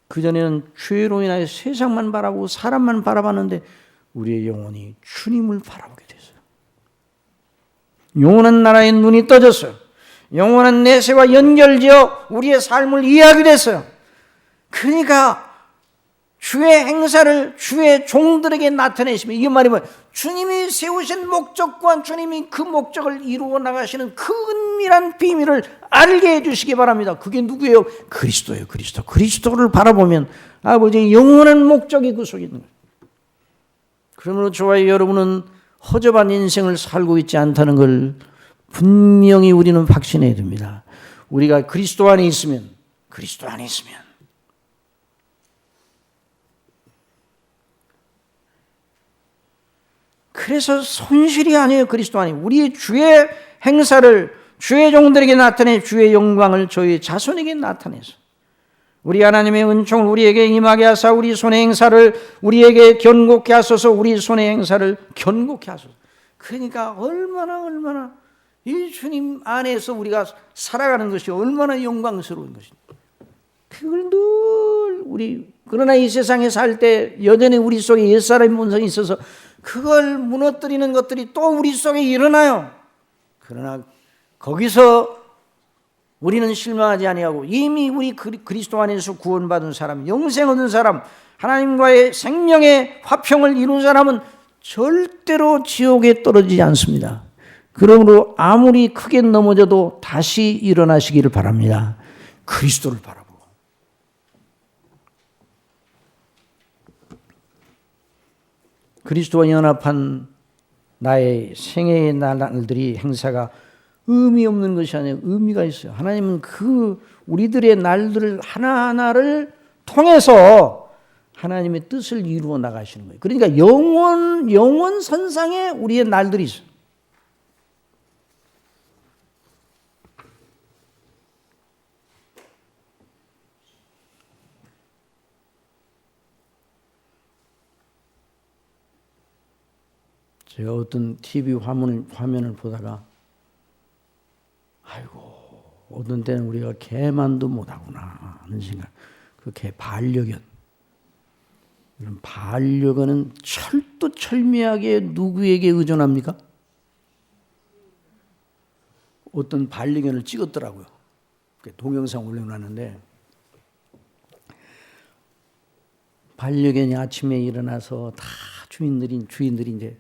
그전에는 죄로 인하여 세상만 바라보고 사람만 바라봤는데 우리의 영혼이 주님을 바라보게 됐어요. 영원한 나라의 눈이 떠졌어요. 영원한 내세와 연결지어 우리의 삶을 이해하게 됐어요. 그러니까 주의 행사를 주의 종들에게 나타내시며, 이게 말이 뭐예요? 주님이 세우신 목적과 주님이 그 목적을 이루어 나가시는 그 은밀한 비밀을 알게 해주시기 바랍니다. 그게 누구예요? 그리스도예요. 그리스도. 그리스도를 바라보면 아버지의 영원한 목적이 그 속에 있는 거예요. 그러므로 저와 여러분은 허접한 인생을 살고 있지 않다는 걸 분명히 우리는 확신해야 됩니다. 우리가 그리스도 안에 있으면, 그리스도 안에 있으면 그래서 손실이 아니에요. 그리스도 안에 우리의 주의 행사를 주의 종들에게 나타내 주의 영광을 저희 자손에게 나타내서 우리 하나님의 은총을 우리에게 임하게 하사 우리 손의 행사를 우리에게 견고케 하소서. 우리 손의 행사를 견고케 하소서. 그러니까 얼마나 이 주님 안에서 우리가 살아가는 것이 얼마나 영광스러운 것입니다. 그걸 늘 우리 그러나 이 세상에 살 때 여전히 우리 속에 옛사람의 본성이 있어서 그걸 무너뜨리는 것들이 또 우리 속에 일어나요. 그러나 거기서 우리는 실망하지 아니하고 이미 우리 그리스도 안에서 구원받은 사람, 영생 얻은 사람, 하나님과의 생명의 화평을 이룬 사람은 절대로 지옥에 떨어지지 않습니다. 그러므로 아무리 크게 넘어져도 다시 일어나시기를 바랍니다. 그리스도를 바라보고. 그리스도와 연합한 나의 생애의 날들이 행사가 의미 없는 것이 아니라 의미가 있어요. 하나님은 그 우리들의 날들을 하나하나를 통해서 하나님의 뜻을 이루어 나가시는 거예요. 그러니까 영원 선상에 우리의 날들이 있어요. 제가 어떤 TV 화면을 보다가 아이고 어떤 때는 우리가 개만도 못하구나 하는 생각. 그 개 반려견. 이런 반려견은 철두철미하게 누구에게 의존합니까? 어떤 반려견을 찍었더라고요. 동영상 올려놨는데 반려견이 아침에 일어나서 다 주인들이 이제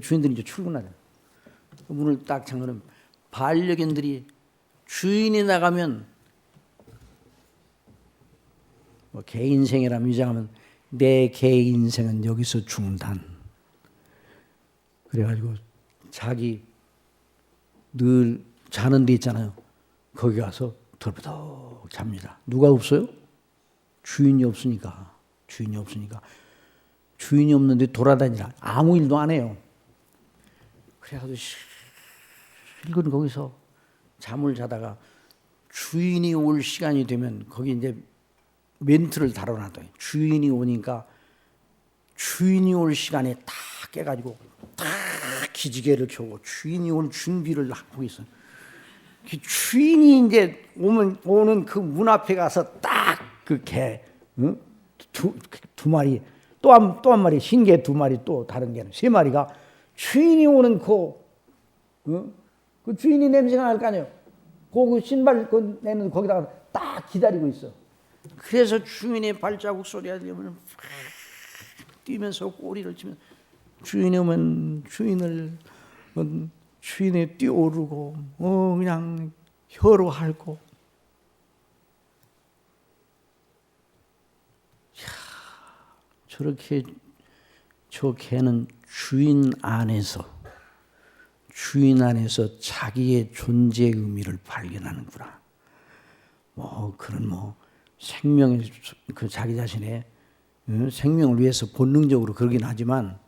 주인들이 이제 출근하잖아요. 문을 딱 잠그면 반려견들이 주인이 나가면 뭐 개 인생이라면 위장하면 내 개 인생은 여기서 중단. 그래가지고 자기 늘 자는 데 있잖아요. 거기 가서 덜버덕 잡니다. 누가 없어요? 주인이 없으니까. 주인이 없는데 돌아다니라. 아무 일도 안 해요. 그래가지고 실컷 거기서 잠을 자다가 주인이 올 시간이 되면 거기 이제 멘트를 달아놨더니 주인이 오니까 주인이 올 시간에 딱 깨가지고 딱 기지개를 켜고 주인이 올 준비를 하고 있어요. 주인이 이제 오는 그 문 앞에 가서 딱 그 개 두 마리 또 한 마리 흰 개 두 마리 또 다른 개는 세 마리가 주인이 오는 그 주인이 냄새가 날 거 아니에요. 그 신발 내는 거기다가 딱 기다리고 있어. 그래서 주인의 발자국 소리가 들리면 뛰면서 꼬리를 치면 주인이 오면 주인에 뛰어오르고 그냥 혀로 핥고. 저렇게 저 개는 주인 안에서 자기의 존재의 의미를 발견하는구나. 그런 생명의 그 자기 자신의 생명을 위해서 본능적으로 그러긴 하지만,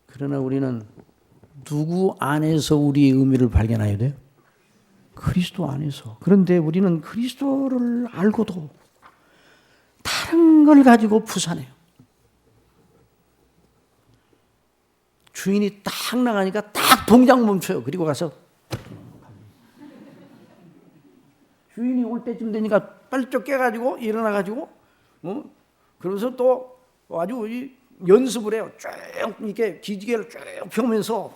그러나 우리는 누구 안에서 우리의 의미를 발견해야 돼요? 그리스도 안에서. 그런데 우리는 그리스도를 알고도 다른 걸 가지고 부산해요. 주인이 딱 나가니까 딱 동작 멈춰요. 그리고 가서 주인이 올 때쯤 되니까 빨리 쫓겨가지고 일어나가지고 그러면서 또 아주 연습을 해요. 쭉 이렇게 기지개를 쭉 펴면서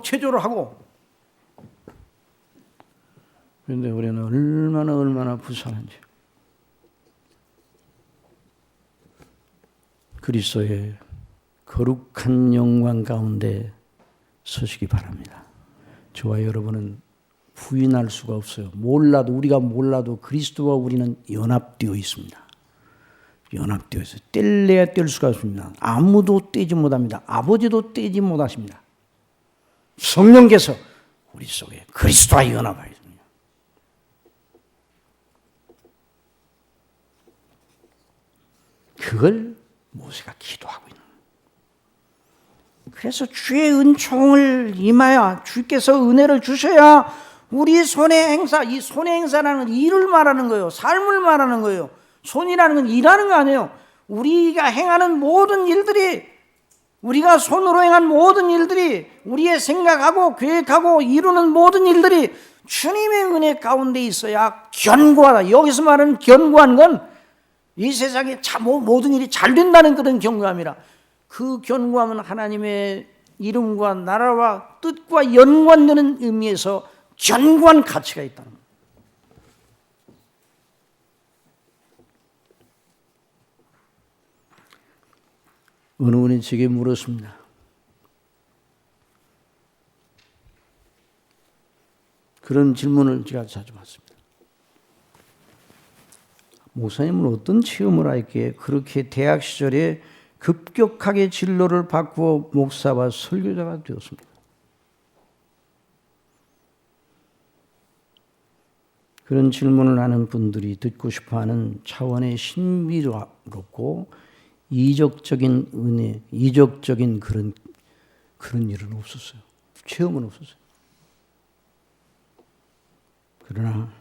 체조를 하고. 그런데 우리는 얼마나 부산한지. 그리스도의 거룩한 영광 가운데 서시기 바랍니다. 저와 여러분은 부인할 수가 없어요. 우리가 몰라도 그리스도와 우리는 연합되어 있습니다. 연합되어 있어요. 뗄래야 뗄 수가 없습니다. 아무도 떼지 못합니다. 아버지도 떼지 못하십니다. 성령께서 우리 속에 그리스도와 연합하여 있습니다. 그걸 모세가 기도하고 있는 거예요. 그래서 주의 은총을 임하여 주께서 은혜를 주셔야 우리 손의 행사, 이 손의 행사라는 건 일을 말하는 거예요. 삶을 말하는 거예요. 손이라는 건 일하는 거 아니에요. 우리가 행하는 모든 일들이, 우리가 손으로 행한 모든 일들이, 우리의 생각하고 계획하고 이루는 모든 일들이 주님의 은혜 가운데 있어야 견고하다. 여기서 말하는 견고한 건 이 세상에 모든 일이 잘 된다는 그런 견고함이라. 그 견고함은 하나님의 이름과 나라와 뜻과 연관되는 의미에서 견고한 가치가 있다는 거예요. 어느 분이 제게 물었습니다. 그런 질문을 제가 자주 받습니다. 목사님은 어떤 체험을 했기에 그렇게 대학 시절에 급격하게 진로를 바꾸어 목사와 설교자가 되었습니다. 그런 질문을 하는 분들이 듣고 싶어하는 차원의 신비롭고 이적적인 은혜, 이적적인 그런 일은 없었어요. 체험은 없었어요. 그러나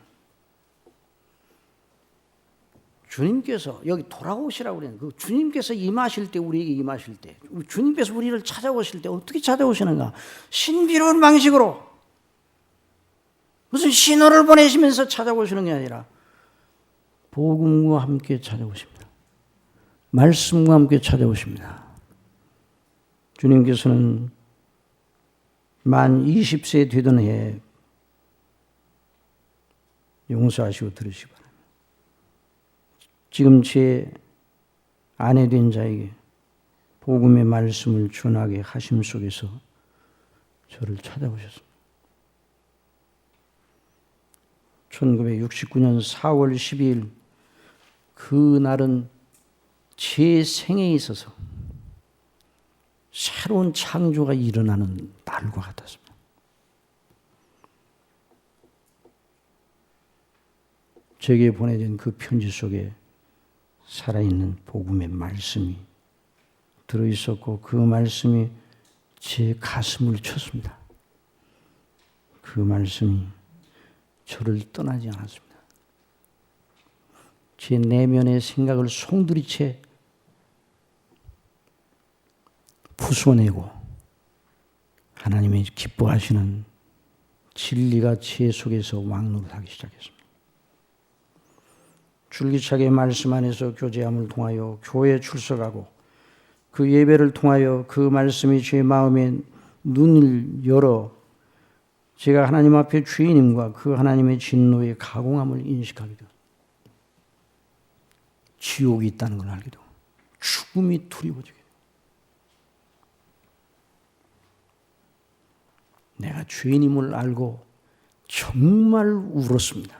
주님께서 여기 돌아오시라고 그랬는데 그 주님께서 임하실 때, 우리에게 임하실 때, 주님께서 우리를 찾아오실 때 어떻게 찾아오시는가? 신비로운 방식으로, 무슨 신호를 보내시면서 찾아오시는 게 아니라 복음과 함께 찾아오십니다. 말씀과 함께 찾아오십니다. 주님께서는 만 20세 되던 해에 용서하시고 들으시기 바랍니다. 지금 제 아내 된 자에게 복음의 말씀을 전하게 하심 속에서 저를 찾아오셨습니다. 1969년 4월 12일 그 날은 제 생에 있어서 새로운 창조가 일어나는 날과 같았습니다. 제게 보내진 그 편지 속에 살아있는 복음의 말씀이 들어있었고 그 말씀이 제 가슴을 쳤습니다. 그 말씀이 저를 떠나지 않았습니다. 제 내면의 생각을 송두리째 부숴내고 하나님이 기뻐하시는 진리가 제 속에서 왕노릇하기 시작했습니다. 줄기차게 말씀 안에서 교제함을 통하여 교회에 출석하고 그 예배를 통하여 그 말씀이 제 마음에 눈을 열어 제가 하나님 앞에 주인님과 그 하나님의 진노의 가공함을 인식하게 되었습니다. 지옥이 있다는 걸 알게 되고 죽음이 두려워지게 되고 내가 주인임을 알고 정말 울었습니다.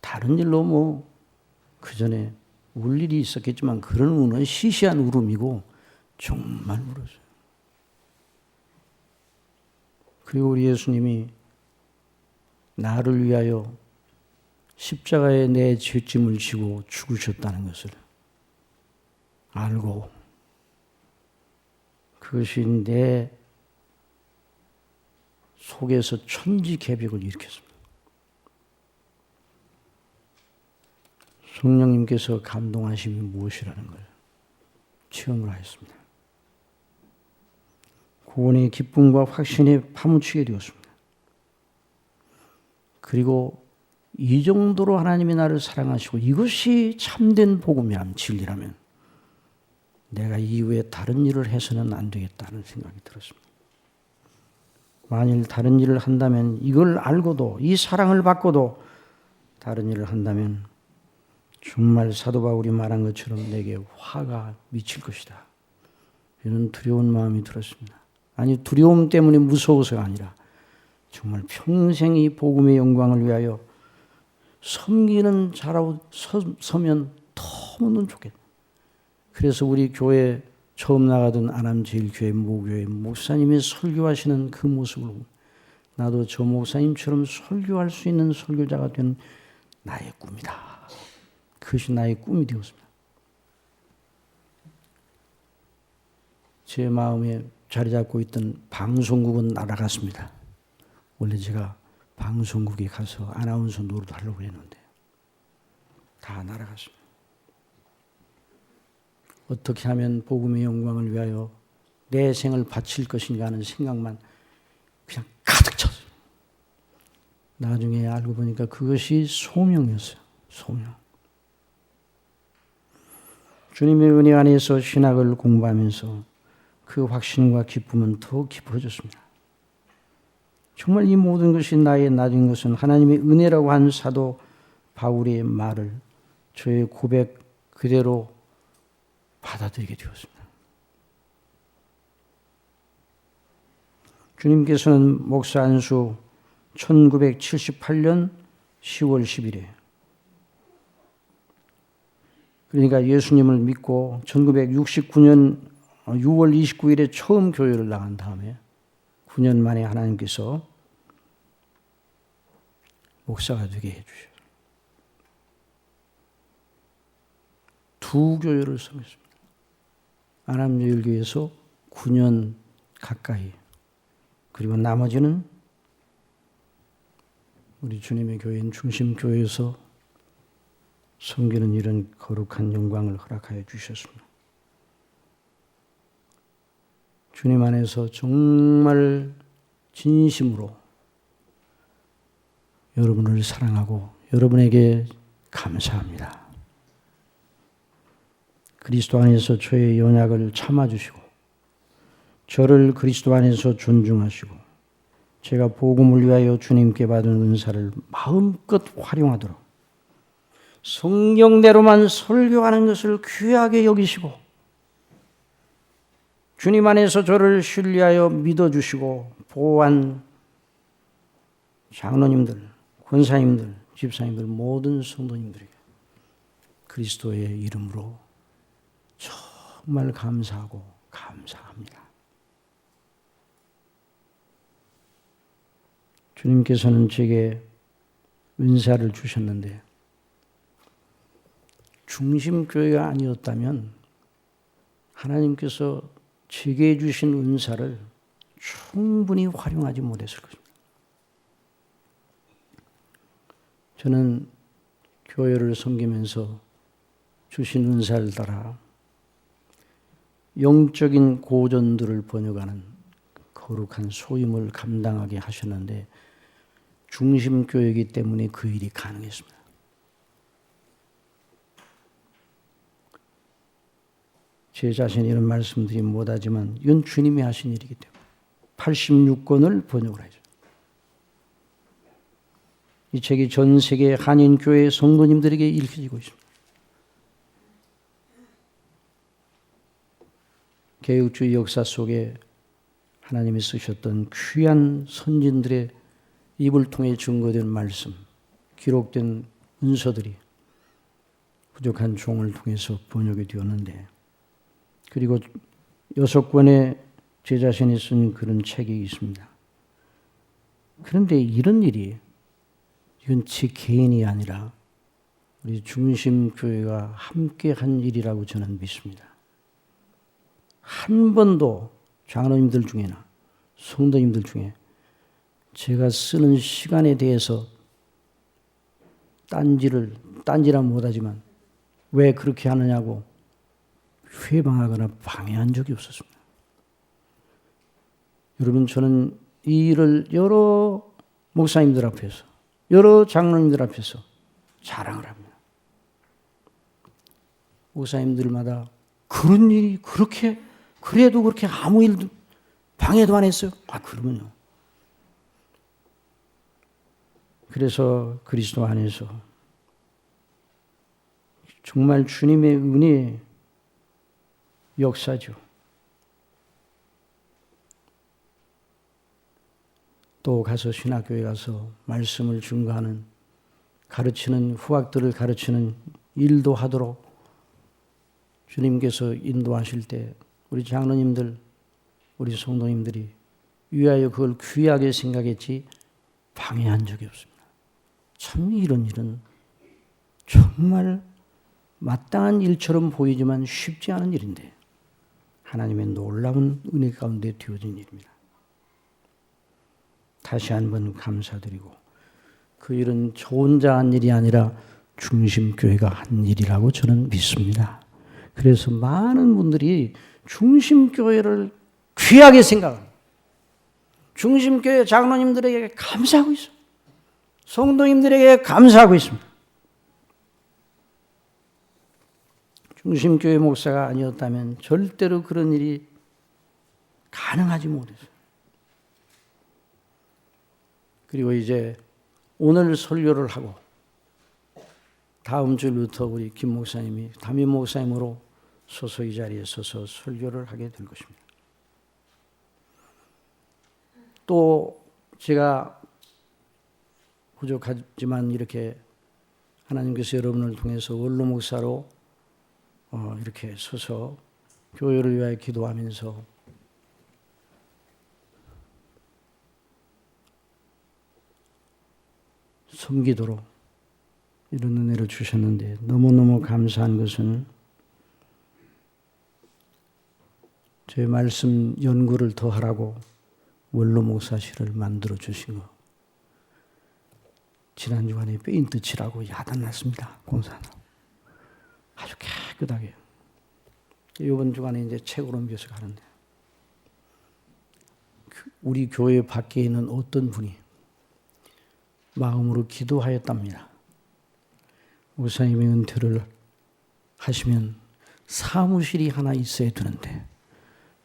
다른 일로 그 전에 울 일이 있었겠지만 그런 우는 시시한 울음이고 정말 울었어요. 그리고 우리 예수님이 나를 위하여 십자가에 내 죄짐을 지고 죽으셨다는 것을 알고 그것이 내 속에서 천지개벽을 일으켰습니다. 성령님께서 감동하심이 무엇이라는 걸 체험을 하였습니다. 구원의 기쁨과 확신에 파묻히게 되었습니다. 그리고 이 정도로 하나님이 나를 사랑하시고 이것이 참된 복음이라면, 진리라면 내가 이후에 다른 일을 해서는 안 되겠다는 생각이 들었습니다. 만일 다른 일을 한다면, 이걸 알고도 이 사랑을 받고도 다른 일을 한다면 정말 사도 바울이 말한 것처럼 내게 화가 미칠 것이다. 이런 두려운 마음이 들었습니다. 아니, 두려움 때문에 무서워서가 아니라 정말 평생 이 복음의 영광을 위하여 섬기는 자라고 서면 너무는 좋겠다. 그래서 우리 교회 처음 나가던 안암제일교회 모교회 목사님이 설교하시는 그 모습을 보고 나도 저 목사님처럼 설교할 수 있는 설교자가 되는 나의 꿈이다. 그것이 나의 꿈이 되었습니다. 제 마음에 자리 잡고 있던 방송국은 날아갔습니다. 원래 제가 방송국에 가서 아나운서 노릇 하려고 했는데 다 날아갔습니다. 어떻게 하면 복음의 영광을 위하여 내 생을 바칠 것인가 하는 생각만 그냥 가득 찼어요. 나중에 알고 보니까 그것이 소명이었어요. 소명. 주님의 은혜 안에서 신학을 공부하면서 그 확신과 기쁨은 더 깊어졌습니다. 정말 이 모든 것이 나의 나중인 것은 하나님의 은혜라고 한 사도 바울의 말을 저의 고백 그대로 받아들이게 되었습니다. 주님께서는 목사 안수 1978년 10월 10일에 그러니까 예수님을 믿고 1969년 6월 29일에 처음 교회를 나간 다음에 9년 만에 하나님께서 목사가 되게 해주셔요. 두 교회를 섬겼습니다. 안암제일교회에서 9년 가까이, 그리고 나머지는 우리 주님의 교회인 중심교회에서 섬기는 이런 거룩한 영광을 허락하여 주셨습니다. 주님 안에서 정말 진심으로 여러분을 사랑하고 여러분에게 감사합니다. 그리스도 안에서 저의 연약을 참아주시고 저를 그리스도 안에서 존중하시고 제가 복음을 위하여 주님께 받은 은사를 마음껏 활용하도록 성경대로만 설교하는 것을 귀하게 여기시고 주님 안에서 저를 신뢰하여 믿어주시고 보호한 장로님들, 권사님들, 집사님들, 모든 성도님들에게 그리스도의 이름으로 정말 감사하고 감사합니다. 주님께서는 제게 은사를 주셨는데 중심교회가 아니었다면 하나님께서 제게 주신 은사를 충분히 활용하지 못했을 것입니다. 저는 교회를 섬기면서 주신 은사를 따라 영적인 고전들을 번역하는 거룩한 소임을 감당하게 하셨는데 중심교회이기 때문에 그 일이 가능했습니다. 제 자신이 이런 말씀드리면 못하지만 이건 주님이 하신 일이기 때문에 86권을 번역을 하죠. 이 책이 전 세계 한인교회 성도님들에게 읽혀지고 있습니다. 개혁주의 역사 속에 하나님이 쓰셨던 귀한 선진들의 입을 통해 증거된 말씀, 기록된 문서들이 부족한 종을 통해서 번역이 되었는데 그리고 6권의 제 자신이 쓴 그런 책이 있습니다. 그런데 이런 일이 이건 제 개인이 아니라 우리 중심교회가 함께 한 일이라고 저는 믿습니다. 한 번도 장로님들 중에나 성도님들 중에 제가 쓰는 시간에 대해서 딴지라 못하지만 왜 그렇게 하느냐고 회방하거나 방해한 적이 없었습니다. 여러분, 저는 이 일을 여러 목사님들 앞에서, 여러 장로님들 앞에서 자랑을 합니다. 목사님들마다 그런 일이 그렇게, 그래도 그렇게 아무 일도 방해도 안 했어요? 그러면요. 그래서 그리스도 안에서 정말 주님의 은혜의 역사죠. 또 가서 신학교에 가서 말씀을 증거하는, 가르치는, 후학들을 가르치는 일도 하도록 주님께서 인도하실 때 우리 장로님들, 우리 성도님들이 위하여 그걸 귀하게 생각했지 방해한 적이 없습니다. 참 이런 일은 정말 마땅한 일처럼 보이지만 쉽지 않은 일인데 하나님의 놀라운 은혜 가운데 되어진 일입니다. 다시 한번 감사드리고, 그 일은 저 혼자 한 일이 아니라 중심교회가 한 일이라고 저는 믿습니다. 그래서 많은 분들이 중심교회를 귀하게 생각합니다. 중심교회 장로님들에게 감사하고 있습니다. 성도님들에게 감사하고 있습니다. 중심교회 목사가 아니었다면 절대로 그런 일이 가능하지 못했어요. 그리고 이제 오늘 설교를 하고 다음 주부터 우리 김 목사님이 담임 목사님으로 서서 이 자리에 서서 설교를 하게 될 것입니다. 또 제가 부족하지만 이렇게 하나님께서 여러분을 통해서 원로 목사로 이렇게 서서 교회를 위하여 기도하면서 섬기도록 이런 은혜를 주셨는데, 너무너무 감사한 것은 제 말씀 연구를 더 하라고 원로 목사실을 만들어 주신 거, 지난 주간에 페인트 칠하고 야단났습니다. 공사하느라고 아주 깨끗하게. 이번 주간에 이제 책을 옮겨서 가는데, 우리 교회 밖에 있는 어떤 분이 마음으로 기도하였답니다. 목사님의 은퇴를 하시면 사무실이 하나 있어야 되는데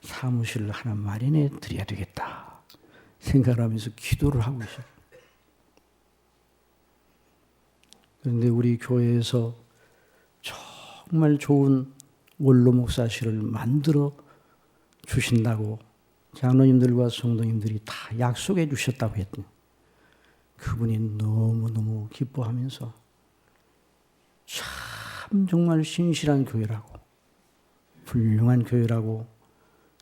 사무실을 하나 마련해 드려야 되겠다 생각을 하면서 기도를 하고 있어요. 그런데 우리 교회에서 정말 좋은 원로 목사실을 만들어 주신다고 장로님들과 성도님들이 다 약속해 주셨다고 했더니 그분이 너무너무 기뻐하면서 참 정말 신실한 교회라고, 훌륭한 교회라고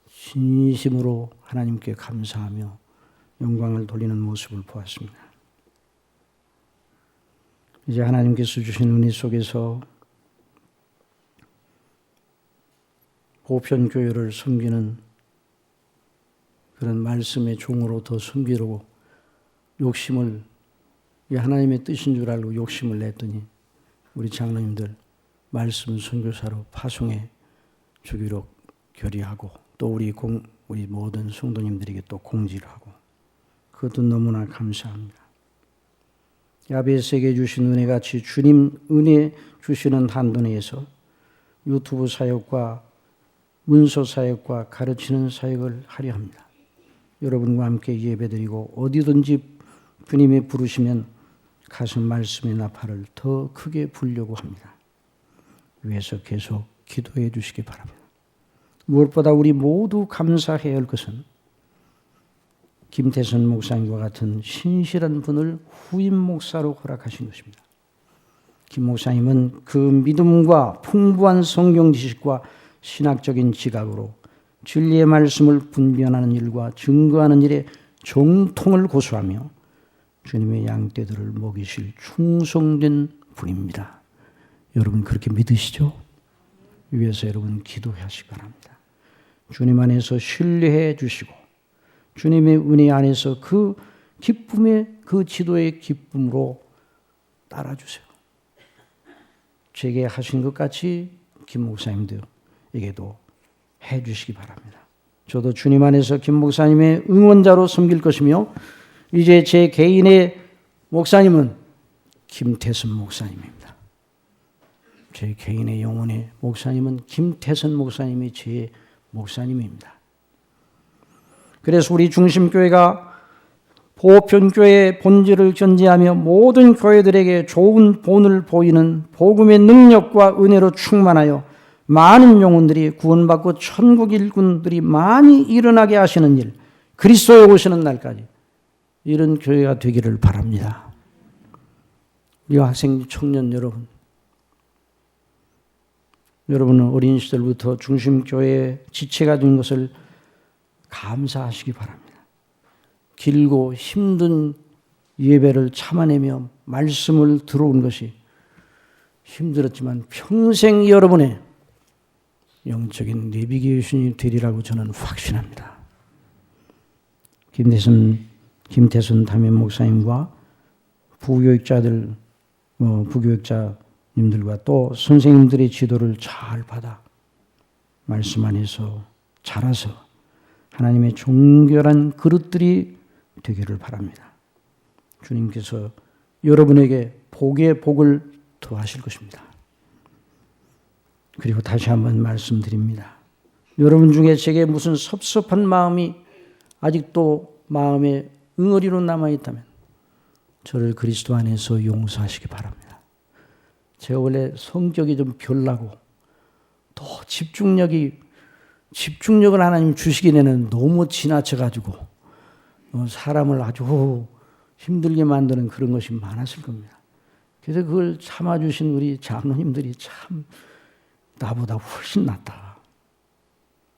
진심으로 하나님께 감사하며 영광을 돌리는 모습을 보았습니다. 이제 하나님께서 주신 은혜 속에서 보편교회를 섬기는 그런 말씀의 종으로 더 섬기려고 욕심을, 하나님의 뜻인 줄 알고 욕심을 냈더니 우리 장로님들 말씀 선교사로 파송해 주기로 결의하고, 또 우리 모든 성도님들에게 또 공지를 하고, 그것도 너무나 감사합니다. 야베스에게 주신 은혜같이 주님 은혜 주시는 한도 내에서 유튜브 사역과 문서 사역과 가르치는 사역을 하려 합니다. 여러분과 함께 예배드리고 어디든지 주님이 부르시면 가서 말씀의 나팔을 더 크게 불려고 합니다. 위에서 계속 기도해 주시기 바랍니다. 무엇보다 우리 모두 감사해야 할 것은 김태선 목사님과 같은 신실한 분을 후임 목사로 허락하신 것입니다. 김 목사님은 그 믿음과 풍부한 성경 지식과 신학적인 지각으로 진리의 말씀을 분별하는 일과 증거하는 일에 정통을 고수하며 주님의 양떼들을 먹이실 충성된 분입니다. 여러분 그렇게 믿으시죠? 위에서 여러분 기도하시기 바랍니다. 주님 안에서 신뢰해 주시고 주님의 은혜 안에서 그 기쁨의, 그 지도의 기쁨으로 따라주세요. 제게 하신 것 같이 김 목사님들에게도 해 주시기 바랍니다. 저도 주님 안에서 김 목사님의 응원자로 섬길 것이며 이제 제 개인의 목사님은 김태선 목사님입니다. 제 개인의 영혼의 목사님은 김태선 목사님이 제 목사님입니다. 그래서 우리 중심교회가 보편교회의 본질을 견지하며 모든 교회들에게 좋은 본을 보이는 복음의 능력과 은혜로 충만하여 많은 영혼들이 구원받고 천국 일꾼들이 많이 일어나게 하시는 일, 그리스도에 오시는 날까지 이런 교회가 되기를 바랍니다. 우리 학생 청년 여러분, 여러분은 어린 시절부터 중심교회의 지체가 된 것을 감사하시기 바랍니다. 길고 힘든 예배를 참아내며 말씀을 들어온 것이 힘들었지만 평생 여러분의 영적인 내비게이션이 되리라고 저는 확신합니다. 김태순 담임 목사님과 부교육자님들과 또 선생님들의 지도를 잘 받아 말씀 안에서 자라서 하나님의 정결한 그릇들이 되기를 바랍니다. 주님께서 여러분에게 복의 복을 더하실 것입니다. 그리고 다시 한번 말씀드립니다. 여러분 중에 제게 무슨 섭섭한 마음이 아직도 마음에 응어리로 남아있다면 저를 그리스도 안에서 용서하시기 바랍니다. 제가 원래 성격이 좀 별나고 또 집중력을 하나님 주시기에는 너무 지나쳐가지고 사람을 아주 힘들게 만드는 그런 것이 많았을 겁니다. 그래서 그걸 참아주신 우리 장로님들이 참 나보다 훨씬 낫다.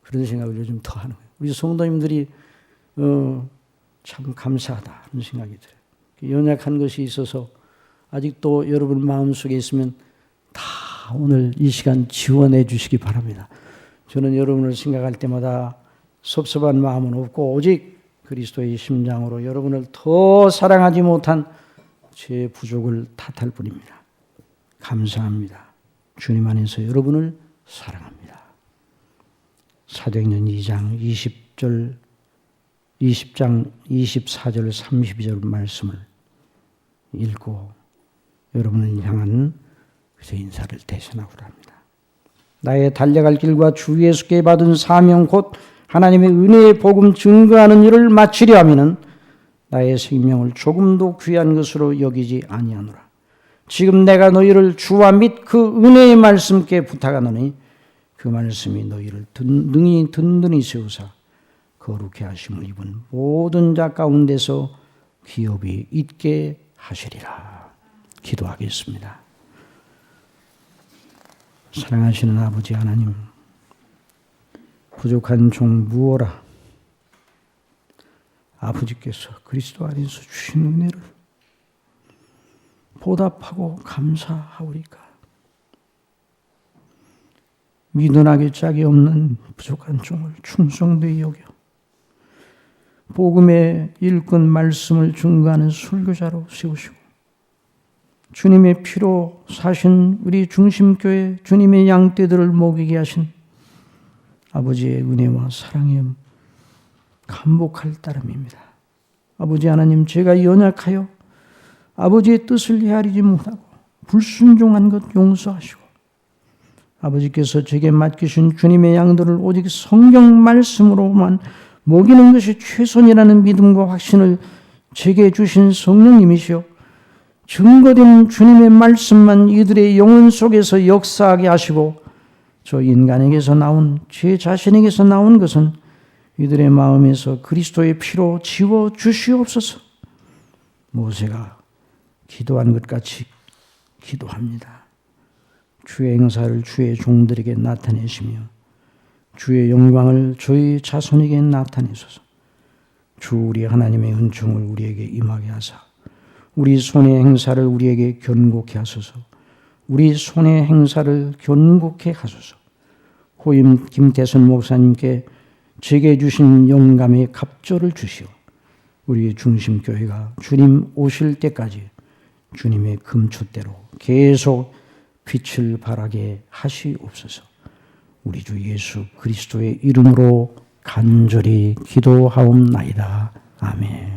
그런 생각을 요즘 더 하는 거예요. 우리 성도님들이 참 감사하다 하는 생각이 들어요. 연약한 것이 있어서 아직도 여러분 마음속에 있으면 다 오늘 이 시간 지원해 주시기 바랍니다. 저는 여러분을 생각할 때마다 섭섭한 마음은 없고 오직 그리스도의 심장으로 여러분을 더 사랑하지 못한 제 부족을 탓할 뿐입니다. 감사합니다. 주님 안에서 여러분을 사랑합니다. 사도행전 2장 20장 24절 32절 말씀을 읽고 여러분을 향한 그래서 인사를 대신하고 합니다. 나의 달려갈 길과 주 예수께 받은 사명 곧 하나님의 은혜의 복음 증거하는 일을 마치려 하면은 나의 생명을 조금도 귀한 것으로 여기지 아니하노라. 지금 내가 너희를 주와 및 그 은혜의 말씀께 부탁하노니 그 말씀이 너희를 능히 든든히 세우사 거룩해 하심을 입은 모든 자 가운데서 기업이 있게 하시리라. 기도하겠습니다. 사랑하시는 아버지 하나님, 부족한 종 무어라. 아버지께서 그리스도 안에서 주신 은혜를 보답하고 감사하오리까. 미련하게 짝이 없는 부족한 종을 충성되이 여겨 복음의 일꾼 말씀을 증거하는 설교자로 세우시고 주님의 피로 사신 우리 중심교회 주님의 양떼들을 먹이게 하신 아버지의 은혜와 사랑에 감복할 따름입니다. 아버지 하나님, 제가 연약하여 아버지의 뜻을 헤아리지 못하고 불순종한 것 용서하시고 아버지께서 제게 맡기신 주님의 양들을 오직 성경 말씀으로만 먹이는 것이 최선이라는 믿음과 확신을 제게 주신 성령님이시여 증거된 주님의 말씀만 이들의 영혼 속에서 역사하게 하시고 저 인간에게서 나온 제 자신에게서 나온 것은 이들의 마음에서 그리스도의 피로 지워 주시옵소서. 모세가 기도한 것 같이 기도합니다. 주의 행사를 주의 종들에게 나타내시며 주의 영광을 저희 자손에게 나타내소서. 주 우리 하나님의 은총을 우리에게 임하게 하사 우리 손의 행사를 우리에게 견고케 하소서. 우리 손의 행사를 견고케 하소서. 호임 김태선 목사님께 제게 주신 영감의 갑절을 주시오. 우리 중심교회가 주님 오실 때까지 주님의 금초대로 계속 빛을 발하게 하시옵소서. 우리 주 예수 그리스도의 이름으로 간절히 기도하옵나이다. 아멘.